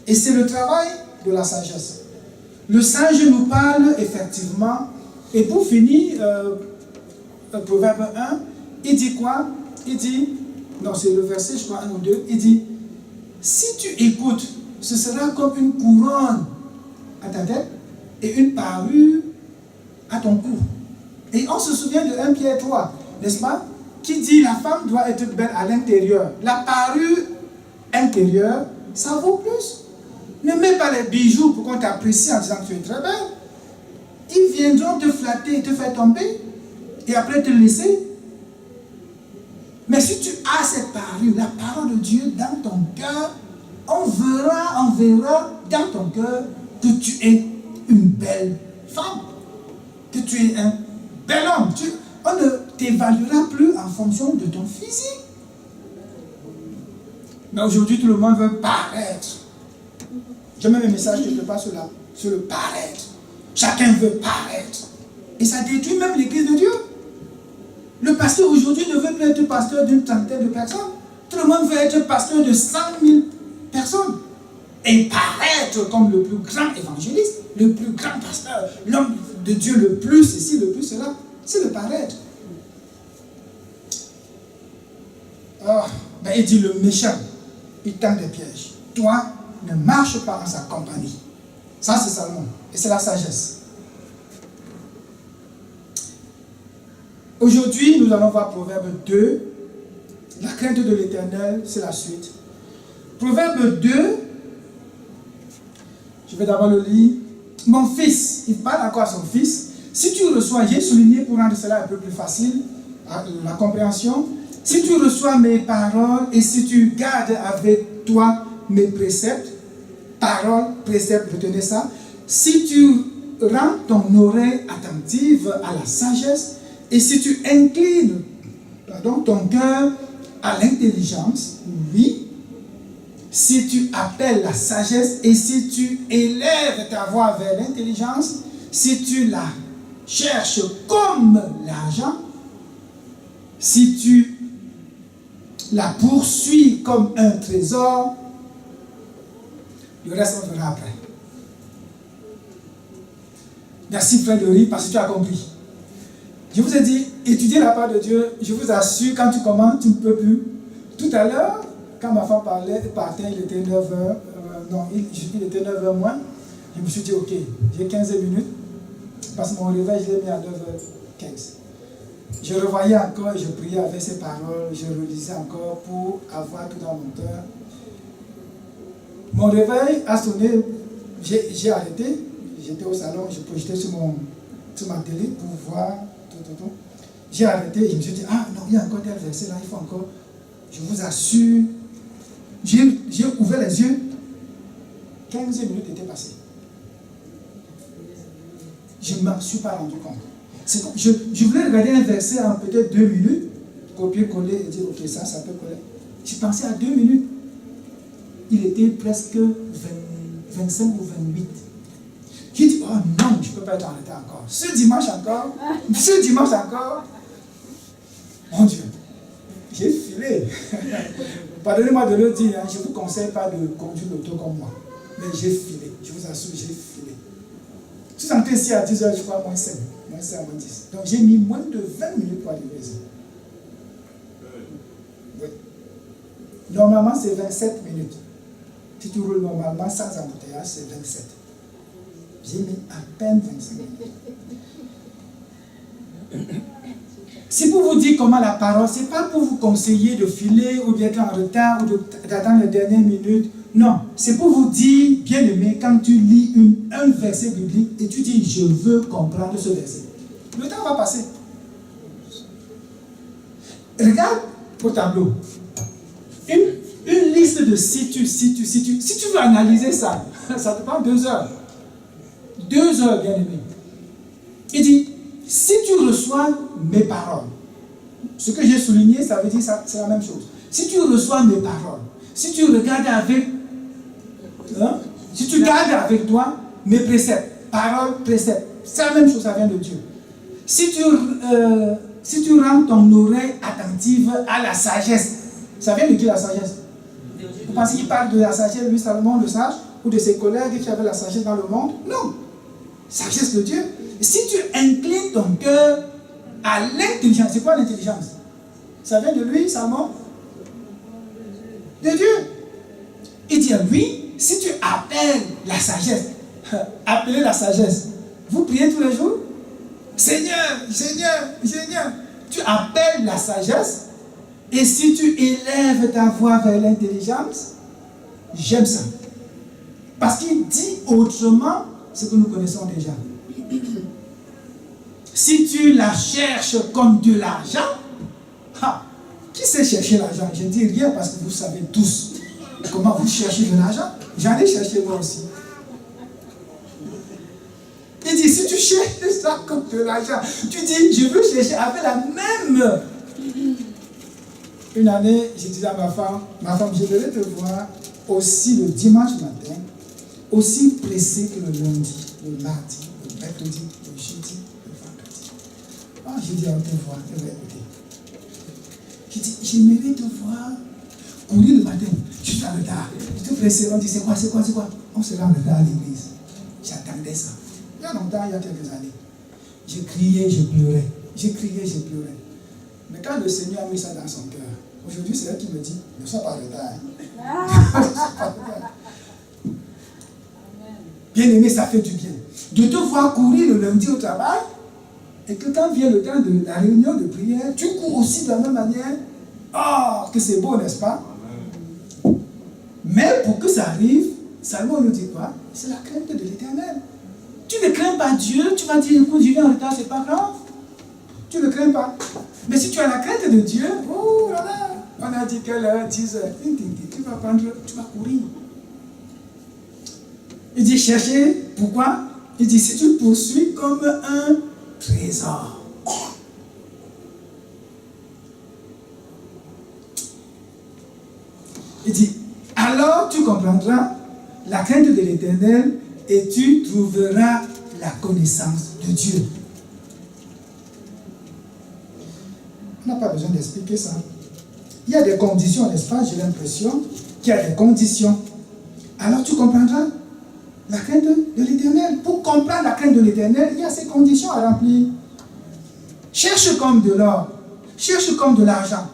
Et c'est le travail de la sagesse. Le sage nous parle effectivement, et pour finir, Proverbe 1, il dit quoi? Il dit, non c'est le verset je crois 1 ou 2, il dit, si tu écoutes, ce sera comme une couronne à ta tête et une parure à ton cou. Et on se souvient de 1 Pierre 3, n'est-ce pas? Qui dit la femme doit être belle à l'intérieur. La parure intérieure, ça vaut plus. Ne mets pas les bijoux pour qu'on t'apprécie en disant que tu es très belle. Ils viendront te flatter, te faire tomber et après te laisser. Mais si tu as cette parure, la parole de Dieu dans ton cœur, on verra dans ton cœur que tu es une belle femme, que tu es un bel homme. On ne t'évaluera plus en fonction de ton physique. Mais aujourd'hui, tout le monde veut paraître. J'ai même un message quelque part sur le paraître. Chacun veut paraître. Et ça détruit même l'église de Dieu. Le pasteur aujourd'hui ne veut plus être pasteur d'une trentaine de personnes. Tout le monde veut être pasteur de 100 000 personnes. Et paraître comme le plus grand évangéliste, le plus grand pasteur, l'homme de Dieu le plus ceci, le plus cela. C'est le paraître. Oh, ben il dit le méchant, il tend des pièges. Toi, ne marche pas en sa compagnie. Ça, c'est Salomon. Et c'est la sagesse. Aujourd'hui, nous allons voir Proverbe 2. La crainte de l'Éternel, c'est la suite. Proverbe 2, je vais d'abord le lire. Mon fils, il parle encore à son fils. Si tu reçois, j'ai souligné pour rendre cela un peu plus facile, la compréhension. Si tu reçois mes paroles et si tu gardes avec toi mes préceptes, paroles, préceptes, retenez ça. Si tu rends ton oreille attentive à la sagesse et si tu inclines ton cœur à l'intelligence, oui. Si tu appelles la sagesse et si tu élèves ta voix vers l'intelligence, si tu la cherches comme l'argent, si tu la poursuis comme un trésor, le reste on verra après. Merci frère de rire parce que tu as compris. Je vous ai dit, étudier la part de Dieu, je vous assure, quand tu commences, tu ne peux plus. Tout à l'heure, quand ma femme partait, il était 9h, il était 9h moins, je me suis dit, ok, j'ai 15 minutes, parce que mon réveil, je l'ai mis à 9h15. Je revoyais encore, je priais avec ces paroles, je relisais encore pour avoir tout dans mon cœur. Mon réveil a sonné, j'ai arrêté, j'étais au salon, je projetais sur ma télé pour voir tout. J'ai arrêté, je me suis dit, ah non, il y a encore tel verset là, il faut encore, je vous assure, j'ai ouvert les yeux, 15 minutes étaient passées. Je ne m'en suis pas rendu compte. Je voulais regarder un verset en peut-être 2 minutes, copier-coller et dire, ok, ça peut coller. J'ai pensé à 2 minutes. Il était presque 25 ou 28. J'ai dit, oh non, je ne peux pas être en retard encore. Ce dimanche encore, mon Dieu, j'ai filé. Pardonnez-moi de le dire, je ne vous conseille pas de conduire l'auto comme moi. Mais j'ai filé, je vous assure, j'ai filé. Je suis entré ici à 10h, je crois, moins 5, moins 10. Donc j'ai mis moins de 20 minutes pour arriver ici. Oui. Normalement, c'est 27 minutes. Si tu roules normalement sans embouteillage, c'est 27. J'ai mis à peine 25 minutes. C'est pour vous dire comment la parole, ce n'est pas pour vous conseiller de filer ou d'être en retard ou d'attendre les dernières minutes. Non, c'est pour vous dire, bien aimé, quand tu lis un verset biblique et tu dis, je veux comprendre ce verset. Le temps va passer. Regarde au tableau. Une liste de si tu. Si tu veux analyser ça, ça te prend 2 heures. 2 heures, bien aimé. Il dit, si tu reçois mes paroles, ce que j'ai souligné, ça veut dire ça, c'est la même chose. Si tu reçois mes paroles, si tu regardes avec, si tu gardes avec toi mes préceptes, paroles, préceptes, c'est la même chose, ça vient de Dieu. Si tu rends ton oreille attentive à la sagesse, ça vient de qui la sagesse? Vous pensez qu'il parle de la sagesse, lui Salomon le sage, ou de ses collègues qui avaient la sagesse dans le monde? Non. Sagesse de Dieu. Et si tu inclines ton cœur à l'intelligence, c'est quoi l'intelligence? Ça vient de lui, Salomon? De Dieu. Il dit à lui, si tu appelles la sagesse, appelez la sagesse, vous priez tous les jours? Seigneur, Seigneur, Seigneur, tu appelles la sagesse, et si tu élèves ta voix vers l'intelligence, j'aime ça. Parce qu'il dit autrement ce que nous connaissons déjà. Si tu la cherches comme de l'argent, qui sait chercher l'argent? Je ne dis rien parce que vous savez tous comment vous cherchez de l'argent. J'en ai cherché moi aussi. Il dit, si tu cherches ça comme de l'argent, tu dis, je veux chercher avec la même Une année, j'ai dit à ma femme, j'aimerais te voir aussi le dimanche matin, aussi pressé que le lundi, le mardi, le mercredi, le jeudi, le vendredi. Ah, j'ai dit, on te voit, elle va écouter. J'ai dit, j'aimerais te voir courir le matin, juste en retard. J'étais pressé, on dit, c'est quoi? On se rend en retard à l'église. J'attendais ça. Il y a longtemps, il y a quelques années. J'ai crié, je pleurais. J'ai crié, je pleurais. Mais quand le Seigneur a mis ça dans son cœur, aujourd'hui, c'est elle qui me dit, ne sois pas en retard. Bien aimé, ça fait du bien. De te voir courir le lundi au travail, et que quand vient le temps de la réunion de prière, tu cours aussi de la même manière. Oh, que c'est beau, n'est-ce pas? Mais pour que ça arrive, Salomon nous dit quoi? C'est la crainte de l'Éternel. Tu ne crains pas Dieu, tu vas dire, écoute, je viens en retard, c'est pas grave. Tu ne crains pas. Mais si tu as la crainte de Dieu, oh là là, on a dit quelle heure, 10 heures, tu vas courir. Il dit, chercher, pourquoi? Il dit, si tu poursuis comme un trésor. Il dit, alors tu comprendras la crainte de l'Éternel et tu trouveras la connaissance de Dieu. On n'a pas besoin d'expliquer ça. Il y a des conditions, n'est-ce pas? J'ai l'impression qu'il y a des conditions. Alors tu comprendras la crainte de l'Éternel. Pour comprendre la crainte de l'Éternel, il y a ces conditions à remplir. Cherche comme de l'or, cherche comme de l'argent.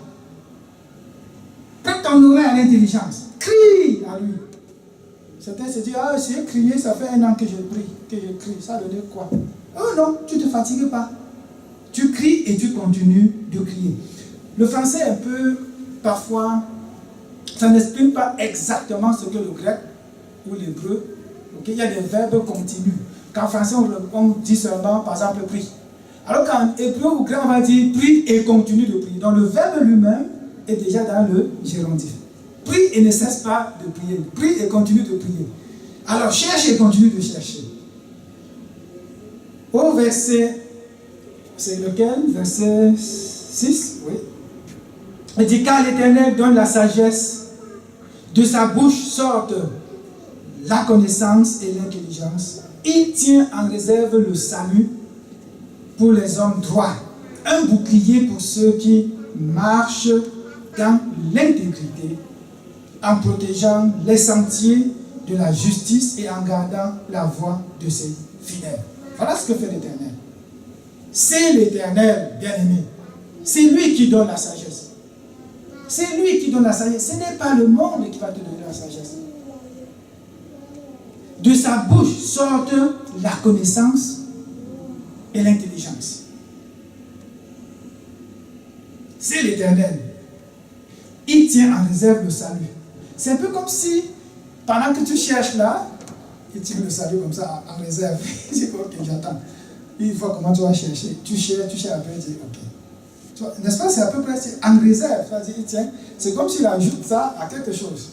Prête ton oreille à l'intelligence. Crie à lui. Certains se disent, ah, j'ai crié, ça fait 1 an que je prie, que je crie. Ça veut dire quoi? Oh non, tu ne te fatigues pas. Tu cries et tu continues de crier. Le français est un peu, parfois, ça n'exprime pas exactement ce que le grec ou l'hébreu. Okay? Il y a des verbes continus. Qu'en français, on dit seulement, par exemple, prie. Alors qu'en hébreu ou grec, on va dire prie et continue de prier. Donc le verbe lui-même est déjà dans le gérondif. Prie et ne cesse pas de prier. Prie et continue de prier. Alors cherche et continue de chercher. Au verset, c'est lequel? Verset 6, oui. Il dit, car l'Éternel donne la sagesse, de sa bouche sortent la connaissance et l'intelligence. Il tient en réserve le salut pour les hommes droits, un bouclier pour ceux qui marchent dans l'intégrité, en protégeant les sentiers de la justice et en gardant la voie de ses fidèles. Voilà ce que fait l'Éternel. C'est l'Éternel, bien-aimé. C'est lui qui donne la sagesse. C'est lui qui donne la sagesse. Ce n'est pas le monde qui va te donner la sagesse. De sa bouche sortent la connaissance et l'intelligence. C'est l'Éternel. Il tient en réserve le salut. C'est un peu comme si, pendant que tu cherches là, il tient le salut comme ça en réserve. Il dit, ok, j'attends. Il voit comment tu vas chercher. Tu cherches, après, il dit, ok. N'est-ce pas, c'est à peu près en réserve. C'est comme s'il ajoute ça à quelque chose.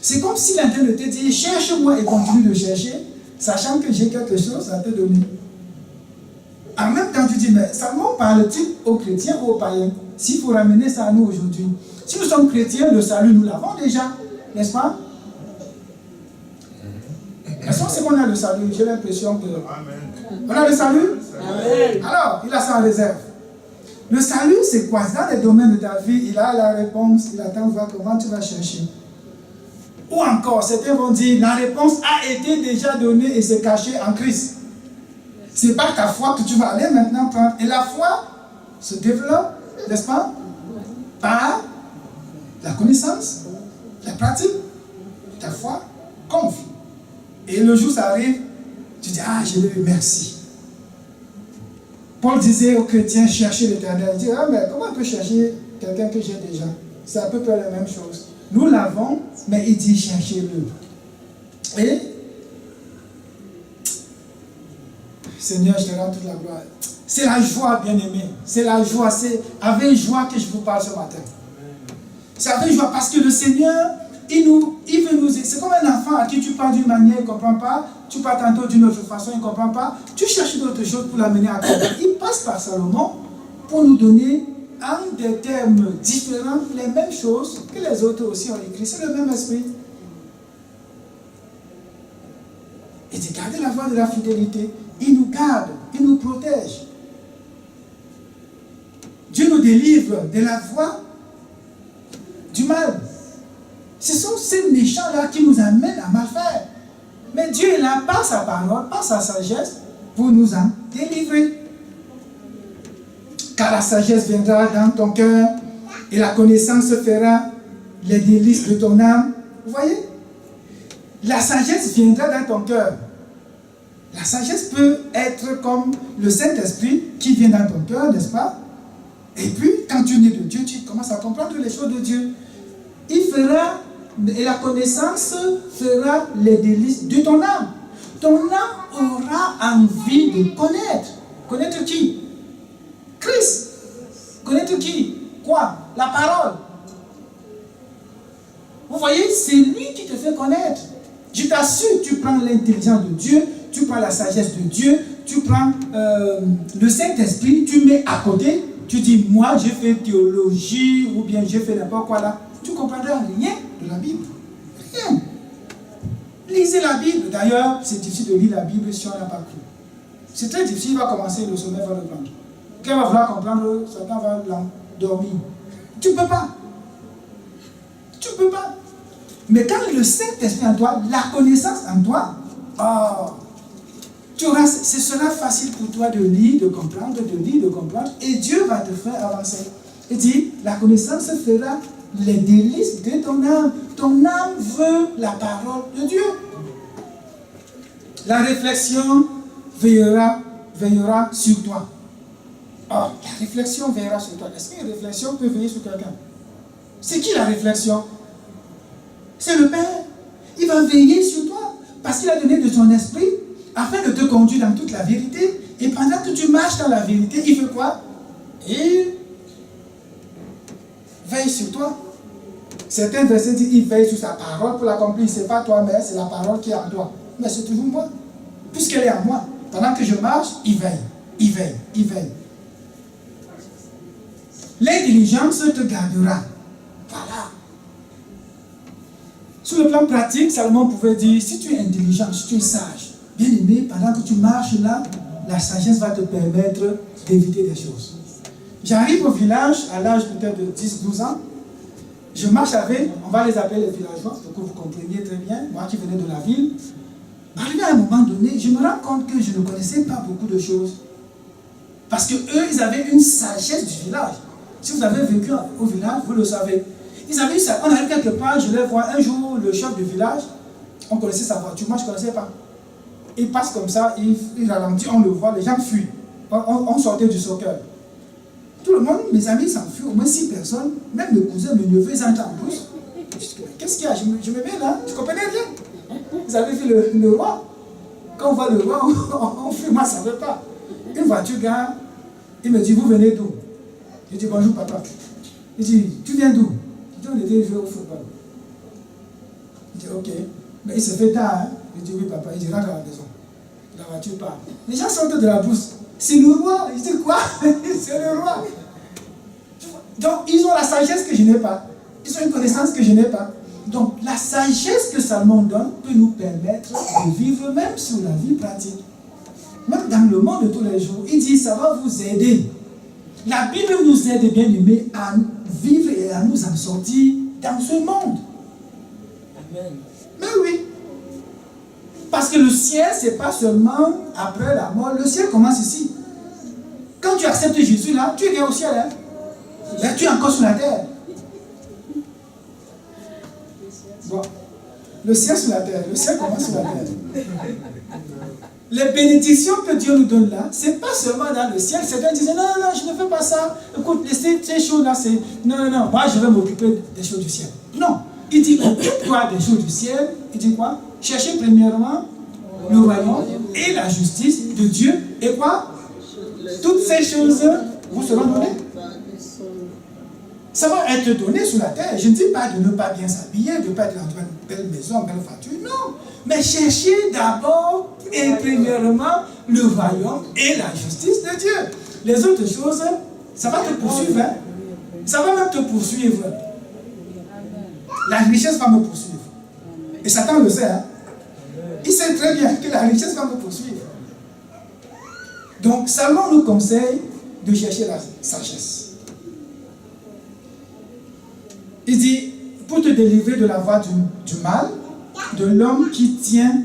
C'est comme s'il est en train de te dire, cherche-moi et continue de chercher, sachant que j'ai quelque chose à te donner. En même temps, tu dis, mais Salomon parle-t-il aux chrétiens ou aux païens? S'il faut ramener ça à nous aujourd'hui. Si nous sommes chrétiens, le salut, nous l'avons déjà, n'est-ce pas? Est-ce que c'est qu'on a le salut? J'ai l'impression que... Amen. On a le salut? Amen. Alors, il a ça en réserve. Le salut, c'est quoi? Dans les domaines de ta vie, il a la réponse, il attend de voir comment tu vas chercher. Ou encore, certains vont dire, la réponse a été déjà donnée et c'est caché en Christ. C'est par ta foi que tu vas aller maintenant prendre. Et la foi se développe, n'est-ce pas? Par la connaissance, la pratique. Ta foi confie. Et le jour ça arrive, tu dis, ah, je l'ai eu, merci. Paul disait aux chrétiens, cherchez l'Éternel. Il dit, ah, mais comment on peut chercher quelqu'un que j'ai déjà? C'est à peu près la même chose. Nous l'avons, mais il dit, cherchez-le. Et, Seigneur, je te rends toute la gloire. C'est la joie, bien-aimé. C'est la joie. C'est avec joie que je vous parle ce matin. C'est avec joie parce que le Seigneur, il veut nous aider. C'est comme un enfant à qui tu parles d'une manière, il ne comprend pas. Tu parles tantôt d'une autre façon, il ne comprend pas. Tu cherches d'autres choses pour l'amener à comprendre. Il passe par Salomon pour nous donner en des termes différents les mêmes choses que les autres aussi ont écrit. C'est le même esprit. Il dit, gardez la voie de la fidélité. Il nous garde, il nous protège. Dieu nous délivre de la voie du mal. Ce sont ces méchants-là qui nous amènent à mal faire. Mais Dieu est là par sa parole, par sa sagesse, pour nous en délivrer. Car la sagesse viendra dans ton cœur et la connaissance fera les délices de ton âme. Vous voyez? La sagesse viendra dans ton cœur. La sagesse peut être comme le Saint-Esprit qui vient dans ton cœur, n'est-ce pas? Et puis, quand tu es né de Dieu, tu commences à comprendre les choses de Dieu. Il fera, et la connaissance fera les délices de ton âme. Ton âme aura envie de connaître. Connaître qui? Christ. Connaître qui? Quoi? La parole. Vous voyez, c'est lui qui te fait connaître. Je t'assure, tu prends l'intelligence de Dieu, tu prends la sagesse de Dieu, tu prends le Saint-Esprit, tu mets à côté, tu dis, moi j'ai fait théologie ou bien j'ai fait n'importe quoi là. Tu ne comprendras rien de la Bible. Rien. Lisez la Bible. D'ailleurs, c'est difficile de lire la Bible si on n'a pas cru. C'est très difficile, il va commencer, le sommeil va le prendre. Quand il va vouloir comprendre, Satan va l'endormir. Tu ne peux pas. Tu ne peux pas. Mais quand le Saint-Esprit en toi, la connaissance en toi, ce sera facile pour toi de lire, de comprendre, et Dieu va te faire avancer. Il dit, la connaissance fera les délices de ton âme. Ton âme veut la parole de Dieu. La réflexion veillera sur toi. La réflexion veillera sur toi. Est-ce qu'une réflexion peut veiller sur quelqu'un? C'est qui la réflexion? C'est le Père. Il va veiller sur toi parce qu'il a donné de son esprit afin de te conduire dans toute la vérité. Et pendant que tu marches dans la vérité, il fait quoi? Il veille sur toi. Certains versets disent il veille sur sa parole pour l'accomplir. Ce n'est pas toi, mais c'est la parole qui est en toi. Mais c'est toujours moi. Puisqu'elle est en moi. Pendant que je marche, il veille. L'intelligence te gardera. Voilà. Sur le plan pratique, Salomon pouvait dire, si tu es intelligent, si tu es sage, bien aimé, pendant que tu marches là, la sagesse va te permettre d'éviter des choses. J'arrive au village à l'âge peut-être de 10-12 ans. Je marche avec, on va les appeler les villageois, pour que vous compreniez très bien, moi qui venais de la ville. Arrivé à un moment donné, je me rends compte que je ne connaissais pas beaucoup de choses. Parce que eux, ils avaient une sagesse du village. Si vous avez vécu au village, vous le savez. Ils avaient ça. On arrive quelque part, je les vois un jour, le chef du village, on connaissait sa voiture, moi je ne connaissais pas. Il passe comme ça, il ralentit, on le voit, les gens fuient. On sortait du soccer. Tout le monde, mes amis s'enfuient, au moins 6 personnes, même mes cousins, mes neveux, ils entrent en brousse. Qu'est-ce qu'il y a? Je me mets là, je ne comprenais rien. Vous avez vu le roi? Quand on voit le roi, on fuit, moi je ne savais pas. Une voiture gare, il me dit, vous venez d'où? Je dis, bonjour papa. Il dit, tu viens d'où? Je dis, on était jouer au football. Il dit, ok. Mais il se fait tard, hein? Je dis, oui papa. Il dit, rentre à la maison. La voiture part. Les gens sortent de la brousse. C'est le roi. Je dis, quoi? C'est le roi. Donc, ils ont la sagesse que je n'ai pas. Ils ont une connaissance que je n'ai pas. Donc, la sagesse que Salomon donne peut nous permettre de vivre même sur la vie pratique. Même dans le monde de tous les jours, il dit, ça va vous aider. La Bible nous aide, bien aimés, à vivre et à nous en sortir dans ce monde. Amen. Mais oui. Parce que le ciel, ce n'est pas seulement après la mort. Le ciel commence ici. Quand tu acceptes Jésus là, tu es au ciel. Hein? Là, tu es encore sur la terre. Bon. Le ciel sur la terre. Le ciel commence sur la terre. Les bénédictions que Dieu nous donne là, ce n'est pas seulement dans le ciel. Certains disent, non, je ne fais pas ça. Écoute, ces choses-là, c'est... Non, moi je vais m'occuper des choses du ciel. Non. Il dit, occupe-toi des choses du ciel. Il dit quoi? Cherchez premièrement le royaume et la justice de Dieu. Et quoi? Toutes ces choses vous seront données. Ça va être donné sur la terre. Je ne dis pas de ne pas bien s'habiller, de ne pas être dans une belle maison, une belle voiture. Non. Mais cherchez d'abord et premièrement le royaume et la justice de Dieu. Les autres choses, ça va te poursuivre. Hein? Ça va même te poursuivre. La richesse va me poursuivre. Et Satan le sait. Hein? Il sait très bien que la richesse va me poursuivre. Donc, Salomon nous conseille de chercher la sagesse. Il dit, pour te délivrer de la voie du mal, de l'homme qui tient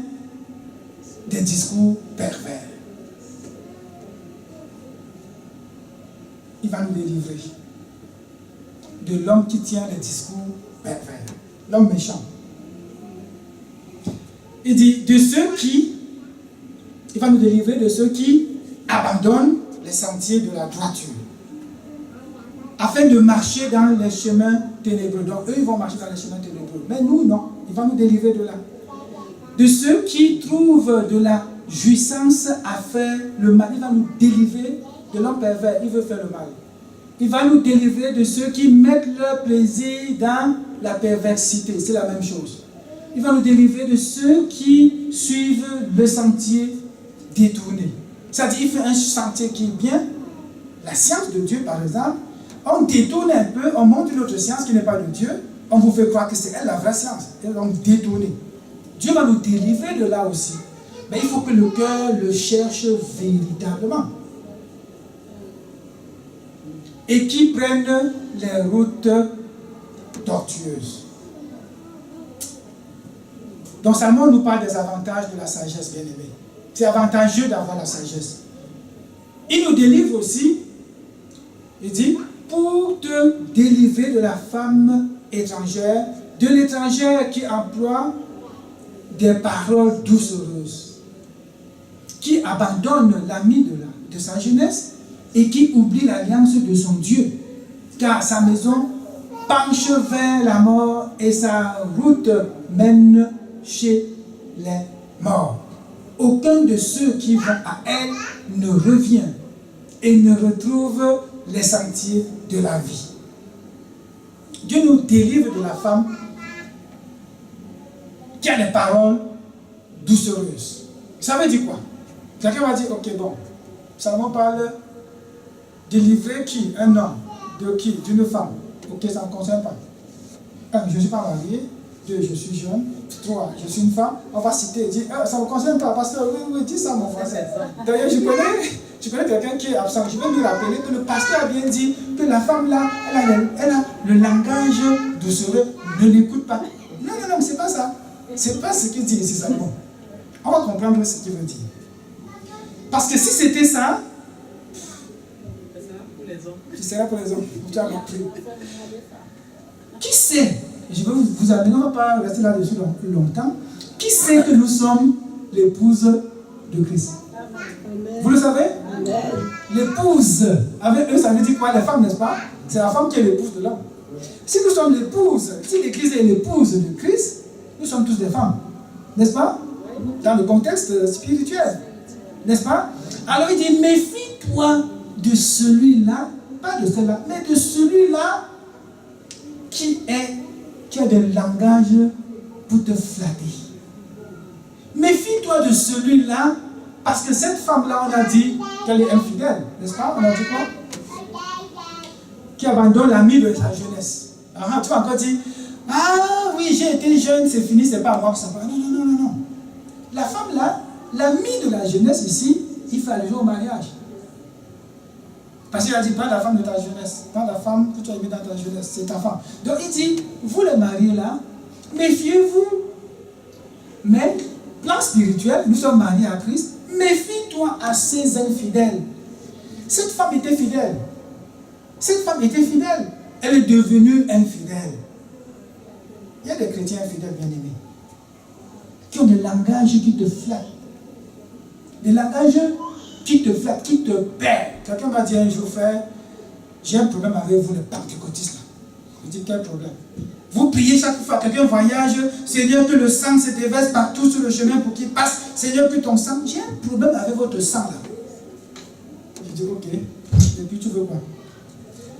des discours pervers. Il va nous délivrer de l'homme qui tient des discours pervers, l'homme méchant. Il dit, il va nous délivrer de ceux qui abandonnent les sentiers de la droiture, afin de marcher dans les chemins ténébreux. Donc eux, ils vont marcher dans les chemins ténébreux. Mais nous, non. Il va nous délivrer de là. De ceux qui trouvent de la jouissance à faire le mal. Il va nous délivrer de l'homme pervers. Il veut faire le mal. Il va nous délivrer de ceux qui mettent leur plaisir dans la perversité. C'est la même chose. Il va nous délivrer de ceux qui suivent le sentier détourné. C'est-à-dire, il fait un sentier qui est bien. La science de Dieu, par exemple, on détourne un peu, on montre une autre science qui n'est pas de Dieu, on vous fait croire que c'est elle la vraie science. Et donc détourner. Dieu va nous délivrer de là aussi. Mais il faut que le cœur le cherche véritablement. Et qui prennent les routes tortueuses. Donc Salomon nous parle des avantages de la sagesse, bien aimé. C'est avantageux d'avoir la sagesse. Il nous délivre aussi, il dit, pour te délivrer de la femme étrangère, de l'étrangère qui emploie des paroles doucereuses, qui abandonne l'ami de sa jeunesse et qui oublie l'alliance de son Dieu, car sa maison penche vers la mort et sa route mène chez les morts. Aucun de ceux qui vont à elle ne revient et ne retrouve les sentiers de la vie. Dieu nous délivre de la femme qui a des paroles doucereuses. Ça veut dire quoi? Quelqu'un va dire, ok, bon, Salomon parle délivrer qui? Un homme. De qui? D'une femme. Ok, ça ne me concerne pas. 1, je ne suis pas marié. 2, je suis jeune. 3, je suis une femme. On va citer et dire, ça ne me concerne pas, pasteur, oui, dis ça mon frère. D'ailleurs, je connais quelqu'un qui est absent. Je vais lui rappeler que le pasteur a bien dit que la femme là, elle a le langage doucereux. Ne l'écoute pas. Non, c'est pas ça. C'est pas ce qu'il dit ici, Salomon. On va comprendre ce qu'il veut dire. Parce que si c'était ça, ce serait pour les hommes. Tu as compris. Qui sait? Je vais vous amener, on ne va pas rester là-dessus longtemps. Qui sait que nous sommes l'épouse de Christ? Vous le savez? L'épouse, avec eux, ça veut dire quoi? Les femmes, n'est-ce pas? C'est la femme qui est l'épouse de l'homme. Si nous sommes l'épouse, si l'Église est l'épouse de Christ, nous sommes tous des femmes. N'est-ce pas? Dans le contexte spirituel. N'est-ce pas? Alors il dit, méfie-toi de celui-là, pas de celle-là, mais de celui-là qui a des langages pour te flatter. Méfie-toi de celui-là, parce que cette femme-là, on a dit qu'elle est infidèle, n'est-ce pas? On a dit quoi? Qui abandonne l'ami de sa jeunesse. Alors, tu vas encore dire, ah oui, j'ai été jeune, c'est fini, c'est pas à moi que ça va. Non. La femme-là, l'ami de la jeunesse ici, il fait allusion au mariage. Parce qu'il a dit, pas la femme de ta jeunesse, pas la femme que tu as aimée dans ta jeunesse, c'est ta femme. Donc il dit, vous les mariés là, méfiez-vous. Mais, plan spirituel, nous sommes mariés à Christ, méfie-toi à ces infidèles. Cette femme était fidèle. Elle est devenue infidèle. Il y a des chrétiens infidèles, bien aimés, qui ont des langages qui te flattent. Des langages qui te flattent, qui te perdent. Quelqu'un va dire un jour, frère, j'ai un problème avec vous, les pentecôtistes. Je dis, quel problème? Vous priez chaque fois que quelqu'un voyage, Seigneur, que le sang se déverse partout sur le chemin pour qu'il passe. Seigneur, que ton sang, j'ai un problème avec votre sang là. Je dis, ok. Et puis tu veux quoi?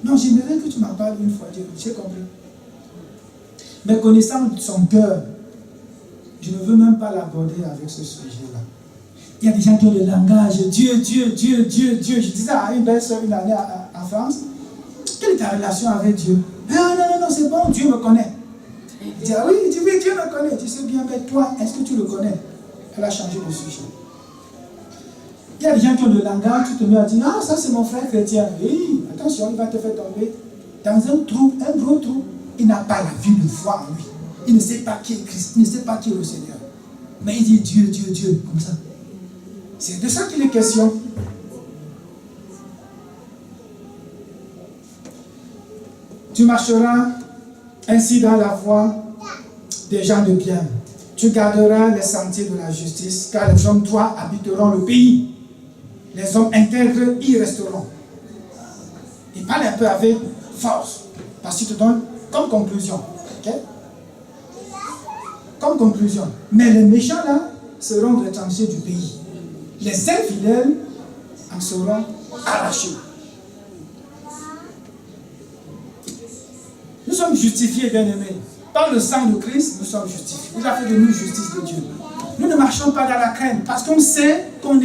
Non, j'aimerais que tu m'en parles une fois. J'ai compris. Mais connaissant son cœur, je ne veux même pas l'aborder avec ce sujet-là. Il y a des gens qui ont le langage Dieu. Je disais à une belle soeur une année en France, quelle est ta relation avec Dieu? Non, c'est bon, Dieu me connaît. Il dit, ah oui, il dit, oui, Dieu me connaît. Tu sais bien, mais toi, est-ce que tu le connais? Elle a changé de sujet. Il y a des gens qui ont le langage, tu te mets à dire, ah, ça c'est mon frère chrétien. Oui, attention, il va te faire tomber dans un trou, un gros trou. Il n'a pas la vie de foi en lui. Il ne sait pas qui est Christ, il ne sait pas qui est le Seigneur. Mais il dit Dieu, Dieu, Dieu, comme ça. C'est de ça qu'il est question. Tu marcheras ainsi dans la voie des gens de bien. Tu garderas les sentiers de la justice, car les hommes droits habiteront le pays. Les hommes intègres y resteront. Il parle un peu avec force, parce qu'il te donne comme conclusion. Okay? Comme conclusion. Mais les méchants là seront retranchés du pays. Les infidèles en seront arrachés. Nous sommes justifiés, bien-aimés. Par le sang de Christ, nous sommes justifiés. Il a fait de nous justice de Dieu. Nous ne marchons pas dans la crainte parce qu'on sait qu'on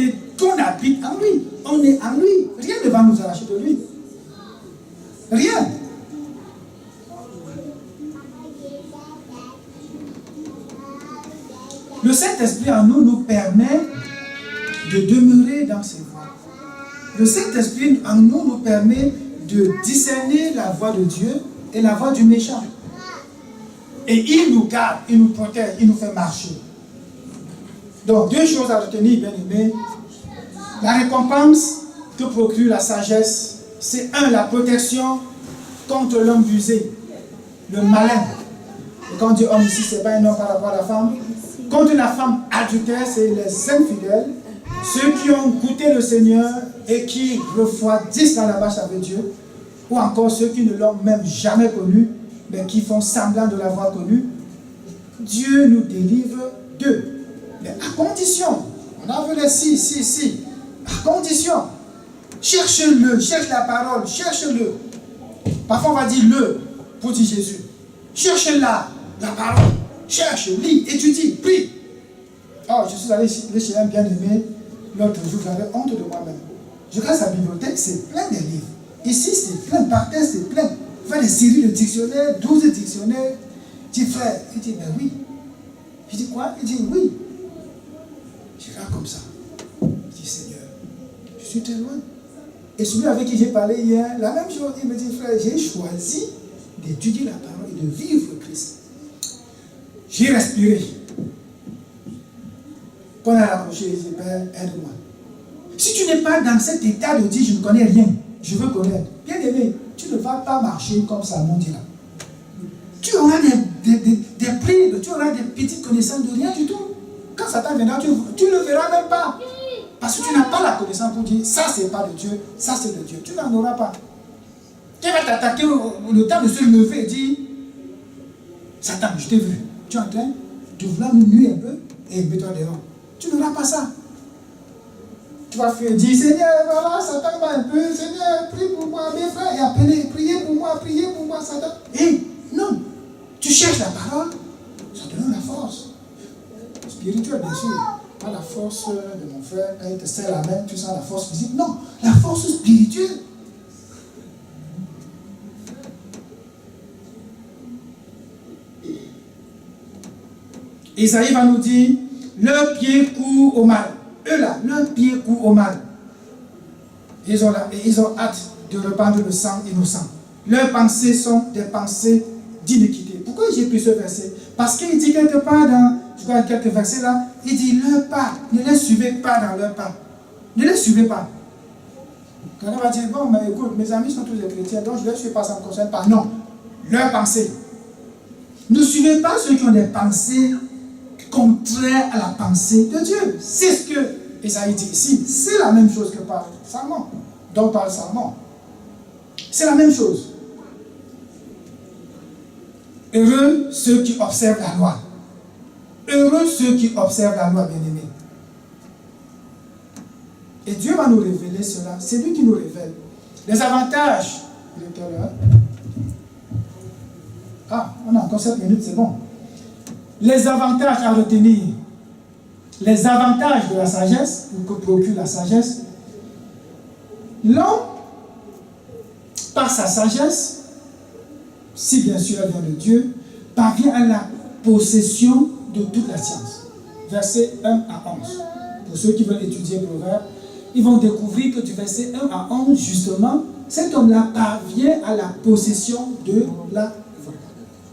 habite en lui. On est en lui. Rien ne va nous arracher de lui. Rien. Le Saint-Esprit en nous nous permet de demeurer dans ses voies. Le Saint-Esprit en nous nous permet de discerner la voie de Dieu et la voie du méchant. Et il nous garde, il nous protège, il nous fait marcher. Donc, deux choses à retenir, bien aimés. La récompense que procure la sagesse, c'est la protection contre l'homme rusé, le malin. Et quand on dit homme ici, ce n'est pas un homme par rapport à la femme. Contre la femme adultère, c'est les infidèles, ceux qui ont goûté le Seigneur et qui refroidissent dans la marche avec Dieu, ou encore ceux qui ne l'ont même jamais connu, mais qui font semblant de l'avoir connu. Dieu nous délivre d'eux. Mais à condition, on a vu les si, à condition, cherche-le, cherche la parole, cherche-le. Parfois on va dire le pour dire Jésus. Cherche-la, la parole. Cherche, lis, étudie, prie. Oh, je suis allé chez un bien-aimé l'autre jour, j'avais honte de moi-même. Je regarde sa bibliothèque, c'est plein de livres. Ici, c'est plein, par terre, c'est plein. Il fait des séries de dictionnaires, 12 dictionnaires. Je dis, frère, il dit, ben oui. Je dis, quoi? Il dit, oui. Je regarde comme ça. Je dis, Seigneur, je suis très loin. Et celui avec qui j'ai parlé hier, la même chose, il me dit, frère, j'ai choisi d'étudier la parole et de vivre Christ. J'ai respiré. Quand on a rapproché, il dit, Père, aide-moi. Si tu n'es pas dans cet état de dire, je ne connais rien, je veux connaître. Bien aimé, tu ne vas pas marcher comme ça, mon Dieu là. Tu auras des prises, tu auras des petites connaissances de rien du tout. Quand Satan viendra, tu ne le verras même pas. Parce que tu n'as pas la connaissance pour dire, ça c'est pas de Dieu, ça c'est de Dieu. Tu n'en auras pas. Tu vas t'attaquer le temps de se lever et dire, Satan, je t'ai vu. Tu es en train de vouloir nous nuire un peu et mets-toi dehors. Tu n'auras pas ça. Tu vas faire dire, Seigneur, voilà, Satan va un peu, Seigneur, prie pour moi, mes frères, et appeler, priez pour moi, Satan. Et non, tu cherches la parole, ça te donne la force. Spirituelle, bien sûr. Pas la force de mon frère, quand il te serre la main, tu sens la force physique. Non, la force spirituelle. Isaïe va nous dire, leur pied court au mal. Eux là, leur pied court au mal. Ils ont hâte de répandre le sang innocent. Leurs pensées sont des pensées d'iniquité. Pourquoi j'ai pris ce verset? Parce qu'il dit quelque part dans, je crois, quelques versets là, il dit leur pas, ne les suivez pas dans leur pas. Ne les suivez pas. Quand on va dire, bon, mais écoute, mes amis sont tous des chrétiens, donc je ne les suis pas, ça ne me concerne pas. Non, leurs pensées. Ne suivez pas ceux qui ont des pensées contraires à la pensée de Dieu. C'est ce que Isaïe dit ici. C'est la même chose que parle Salomon, dont parle Salomon. C'est la même chose. Heureux ceux qui observent la loi. Heureux ceux qui observent la loi, bien-aimés. Et Dieu va nous révéler cela. C'est lui qui nous révèle. Les avantages. Ah, on a encore 7 minutes, c'est bon. Les avantages à retenir. Les avantages de la sagesse, ou que procure la sagesse. L'homme par sa sagesse, si bien sûr elle vient de Dieu, parvient à la possession de toute la science. Versets 1 à 11. Pour ceux qui veulent étudier Proverbes, ils vont découvrir que du verset 1 à 11, justement, cet homme-là parvient à la possession de la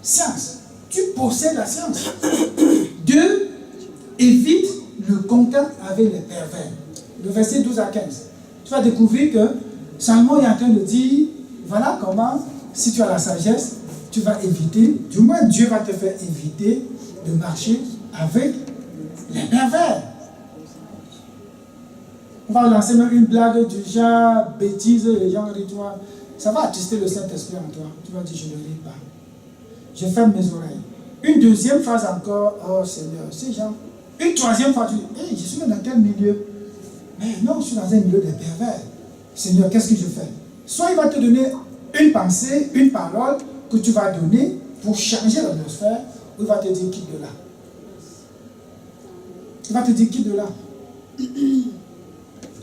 science. Tu possèdes la science. 2. Évite le contact avec les pervers. Le verset 12 à 15. Tu vas découvrir que Salomon est en train de dire, voilà comment, si tu as la sagesse, tu vas éviter, du moins Dieu va te faire éviter de marcher avec les pervers. On va lancer même une blague du genre bêtise, les gens rient toi. Ça va attrister le Saint-Esprit en toi. Tu vas dire, je ne ris pas. Je ferme mes oreilles. Une deuxième phrase encore, oh Seigneur, ces gens. Une troisième fois, tu dis, hey, je suis dans quel milieu? Mais non, je suis dans un milieu de pervers. Seigneur, qu'est-ce que je fais? Soit il va te donner une pensée, une parole que tu vas donner pour changer l'atmosphère, ou il va te dire quitte de là. Il va te dire quitte de là.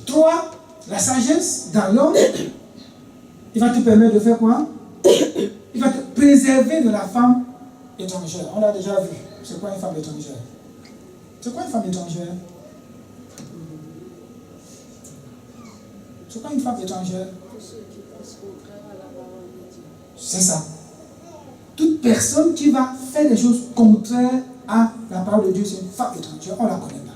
3. La sagesse dans l'homme, il va te permettre de faire quoi? Il va te préserver de la femme étrangère. On l'a déjà vu. C'est quoi une femme étrangère? C'est quoi une femme étrangère? C'est quoi une femme étrangère? C'est ça. Toute personne qui va faire des choses contraires à la parole de Dieu, c'est une femme étrangère. On ne la connaît pas.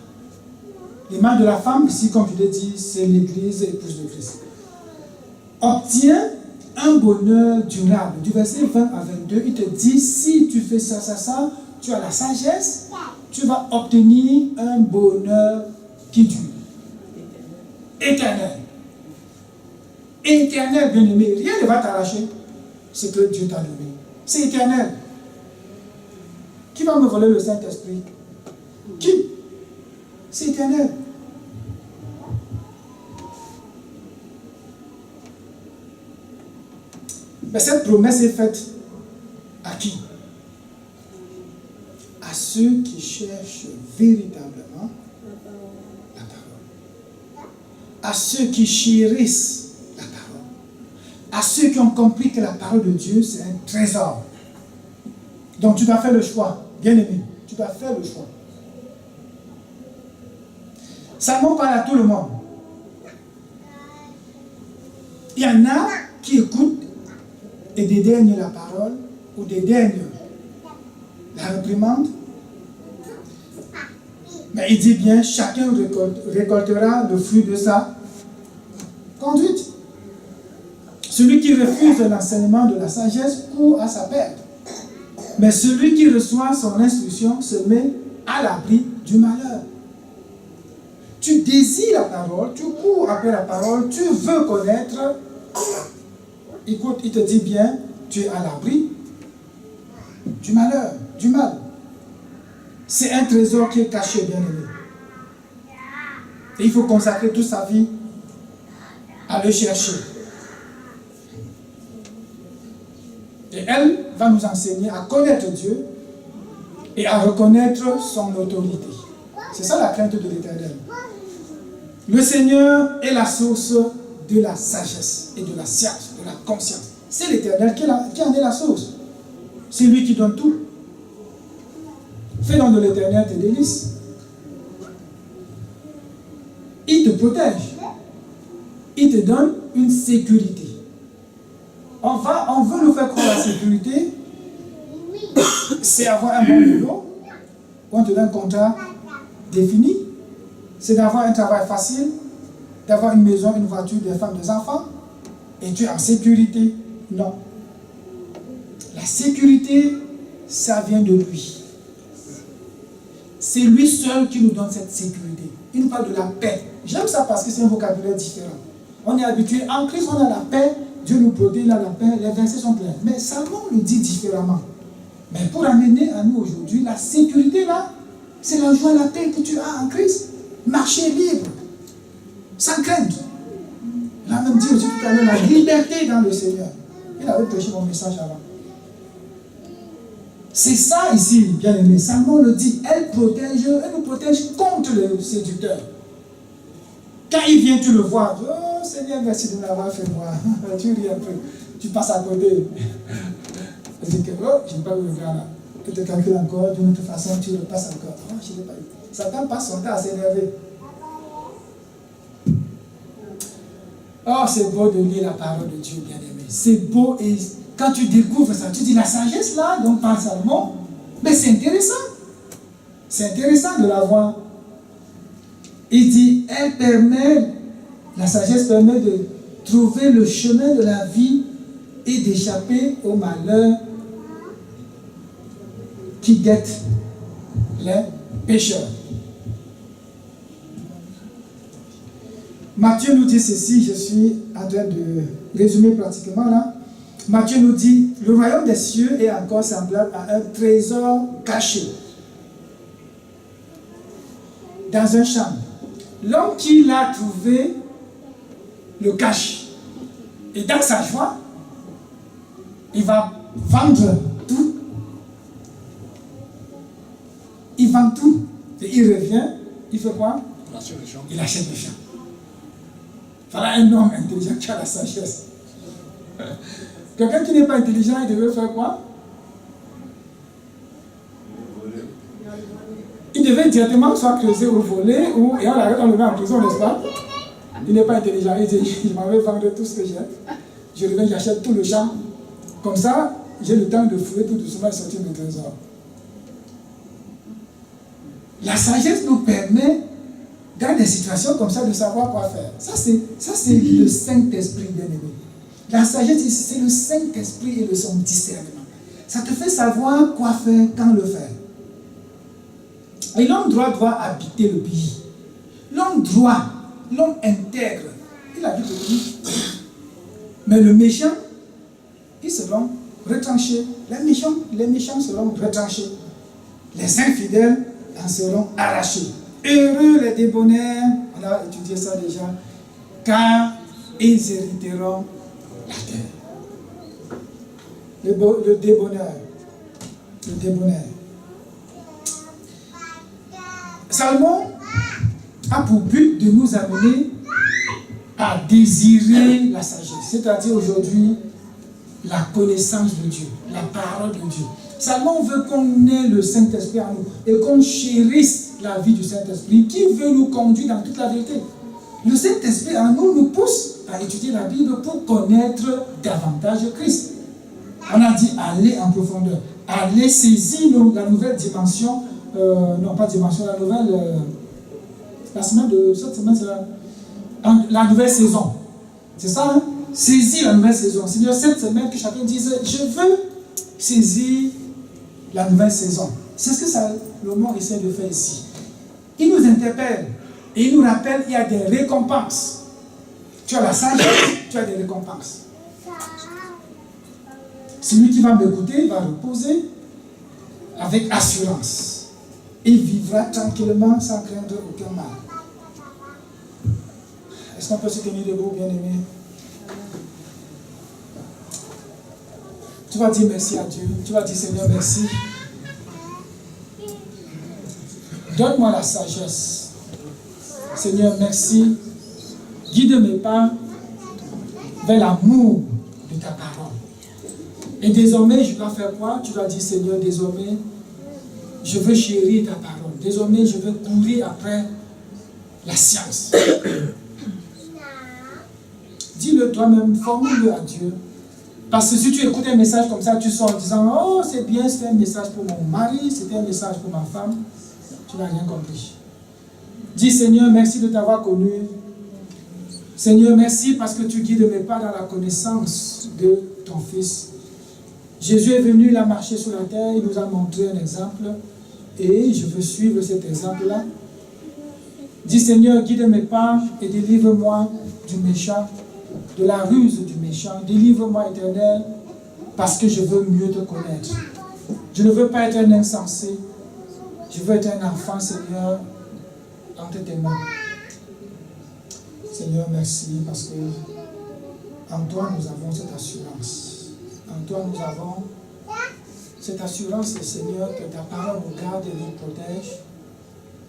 L'image de la femme, ici, comme je l'ai dit, c'est l'Église, épouse de Christ. Obtiens un bonheur durable. Du verset 20 à 22, il te dit, si tu fais ça, tu as la sagesse, tu vas obtenir un bonheur qui dure. Éternel. Éternel, bien-aimé. Rien ne va t'arracher ce que Dieu t'a donné. C'est éternel. Qui va me voler le Saint-Esprit? Qui? C'est éternel. Mais cette promesse est faite à qui? À ceux qui cherchent véritablement la parole. À ceux qui chérissent la parole. À ceux qui ont compris que la parole de Dieu, c'est un trésor. Donc tu dois faire le choix, bien aimé. Tu dois faire le choix. Salomon parle à tout le monde. Il y en a qui écoutent et dédaignent la parole ou dédaignent la réprimande. Mais il dit bien, chacun récoltera le fruit de sa conduite. Celui qui refuse l'enseignement de la sagesse court à sa perte. Mais celui qui reçoit son instruction se met à l'abri du malheur. Tu désires la parole, tu cours après la parole, tu veux connaître. Écoute, il te dit bien, tu es à l'abri du malheur, du mal. C'est un trésor qui est caché, bien aimé. Et il faut consacrer toute sa vie à le chercher. Et elle va nous enseigner à connaître Dieu et à reconnaître son autorité. C'est ça la crainte de l'Éternel. Le Seigneur est la source de la sagesse et de la science, de la conscience. C'est l'Éternel qui en est la source. C'est lui qui donne tout. Fais donc de l'Éternel tes délices. Il te protège. Il te donne une sécurité. On veut nous faire croire la sécurité, c'est avoir un bon boulot, on te donne un contrat défini, c'est d'avoir un travail facile, d'avoir une maison, une voiture, des femmes, des enfants, et tu es en sécurité. Non. La sécurité, ça vient de lui. C'est lui seul qui nous donne cette sécurité. Il nous parle de la paix. J'aime ça parce que c'est un vocabulaire différent. On est habitué, en Christ on a la paix, Dieu nous protège, il a la paix, les versets sont clairs. Mais Salomon le dit différemment. Mais pour amener à nous aujourd'hui, la sécurité là, c'est la joie et la paix que tu as en Christ. Marcher libre, sans crainte. Il a même dit aussi tout à l'heure, la liberté dans le Seigneur. Il avait prêché mon message avant. C'est ça ici, bien aimé. Salomon le dit, elle nous protège contre le séducteur. Quand il vient, tu le vois. Oh Seigneur, merci de m'avoir fait voir. Tu ris un peu. tu passes à côté. Tu dis que, oh, je n'ai pas vu le gars là. Tu te calcules encore, d'une autre façon, tu le passes encore. Oh, je n'ai pas eu. Satan passe son temps à s'énerver. Oh, c'est beau de lire la parole de Dieu, bien-aimé. C'est beau et quand tu découvres ça, tu dis la sagesse là, dont parle Salomon, mais c'est intéressant. C'est intéressant de la voir. Il dit, elle permet, la sagesse permet de trouver le chemin de la vie et d'échapper au malheur qui guette les pécheurs. Matthieu nous dit ceci, je suis en train de résumer pratiquement là. Matthieu nous dit, le royaume des cieux est encore semblable à un trésor caché dans un champ. L'homme qui l'a trouvé le cache. Et dans sa joie, il va vendre tout. Il vend tout. Et il revient, il fait quoi? Il achète le champ. Voilà un homme intelligent qui a la sagesse. Quelqu'un qui n'est pas intelligent, il devait faire quoi? Il devait directement soit creuser ou voler, ou, et on le met en prison, n'est-ce pas? Il n'est pas intelligent. Il dit, je m'en vais vendre tout ce que j'ai. Je reviens, j'achète tout le champ. Comme ça, j'ai le temps de fouiller tout doucement et sortir mes trésors. La sagesse nous permet, dans des situations comme ça, de savoir quoi faire. Ça, c'est le Saint-Esprit, bien-aimé. La sagesse, c'est le Saint-Esprit et son discernement. Ça te fait savoir quoi faire, quand le faire. Et l'homme droit doit habiter le pays. L'homme droit, l'homme intègre, il habite le pays. Mais le méchant, ils seront retranchés. Les méchants seront retranchés. Les infidèles en seront arrachés. Heureux les débonnaires, on a étudié ça déjà, car ils hériteront la terre. Le débonneur. Le débonneur. Salomon a pour but de nous amener à désirer la sagesse, c'est-à-dire aujourd'hui la connaissance de Dieu, la parole de Dieu. Salomon veut qu'on ait le Saint-Esprit en nous et qu'on chérisse la vie du Saint-Esprit qui veut nous conduire dans toute la vérité. Le Saint-Esprit en nous nous pousse à étudier la Bible pour connaître davantage Christ. On a dit aller en profondeur, aller saisir la nouvelle dimension. Non, pas dimension, la nouvelle. La semaine de cette semaine, c'est la nouvelle saison. C'est ça, hein? Saisir la nouvelle saison. Seigneur, cette semaine, que chacun dise, je veux saisir la nouvelle saison. C'est ce que Salomon essaie de faire ici. Il nous interpelle et il nous rappelle qu'il y a des récompenses. Tu as la sagesse, tu as des récompenses. Celui qui va m'écouter va reposer avec assurance. Il vivra tranquillement sans craindre aucun mal. Est-ce qu'on peut se tenir debout, bien-aimé? Tu vas dire merci à Dieu. Tu vas dire Seigneur, merci. Donne-moi la sagesse. Seigneur, merci. Guide mes pas vers l'amour de ta parole. Et désormais, je dois faire quoi? Tu vas dire Seigneur, désormais, je veux chérir ta parole. Désormais, je veux courir après la science. Dis-le toi-même, formule-le à Dieu. Parce que si tu écoutes un message comme ça, tu sors en disant, oh, c'est bien, c'était un message pour mon mari, c'était un message pour ma femme. Tu n'as rien compris. Dis, Seigneur, merci de t'avoir connu. Seigneur, merci parce que tu guides mes pas dans la connaissance de ton Fils. Jésus est venu, il a marché sur la terre, il nous a montré un exemple et je veux suivre cet exemple-là. Dis Seigneur, guide mes pas et délivre-moi du méchant, de la ruse du méchant. Délivre-moi, Éternel, parce que je veux mieux te connaître. Je ne veux pas être un insensé, je veux être un enfant, Seigneur, entre tes mains. Seigneur, merci parce que en toi nous avons cette assurance. En toi, nous avons cette assurance, Seigneur, que ta parole nous garde et nous protège.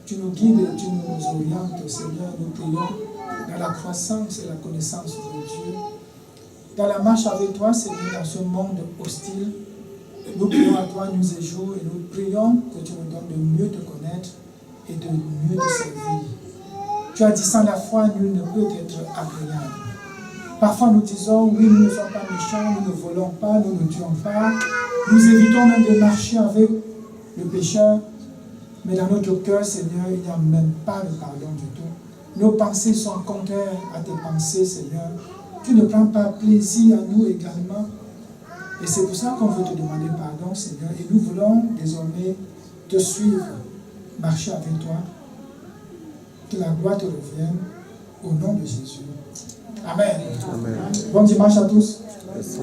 Tu nous guides et tu nous orientes, Seigneur. Nous prions dans la croissance et la connaissance de Dieu. dans la marche avec toi, Seigneur, dans ce monde hostile. Nous prions à toi nuit et jours et nous prions que tu nous donnes de mieux te connaître et de mieux te servir. Tu as dit sans la foi, nul ne peut être agréable. Parfois nous disons, oui, nous ne sommes pas méchants, nous ne volons pas, nous ne tuons pas. Nous évitons même de marcher avec le pécheur. Mais dans notre cœur, Seigneur, il n'y a même pas de pardon du tout. Nos pensées sont contraires à tes pensées, Seigneur. Tu ne prends pas plaisir à nous également. Et c'est pour ça qu'on veut te demander pardon, Seigneur. Et nous voulons désormais te suivre, marcher avec toi. Que la gloire te revienne au nom de Jésus. Amen. Amen. Bon dimanche à tous. Merci.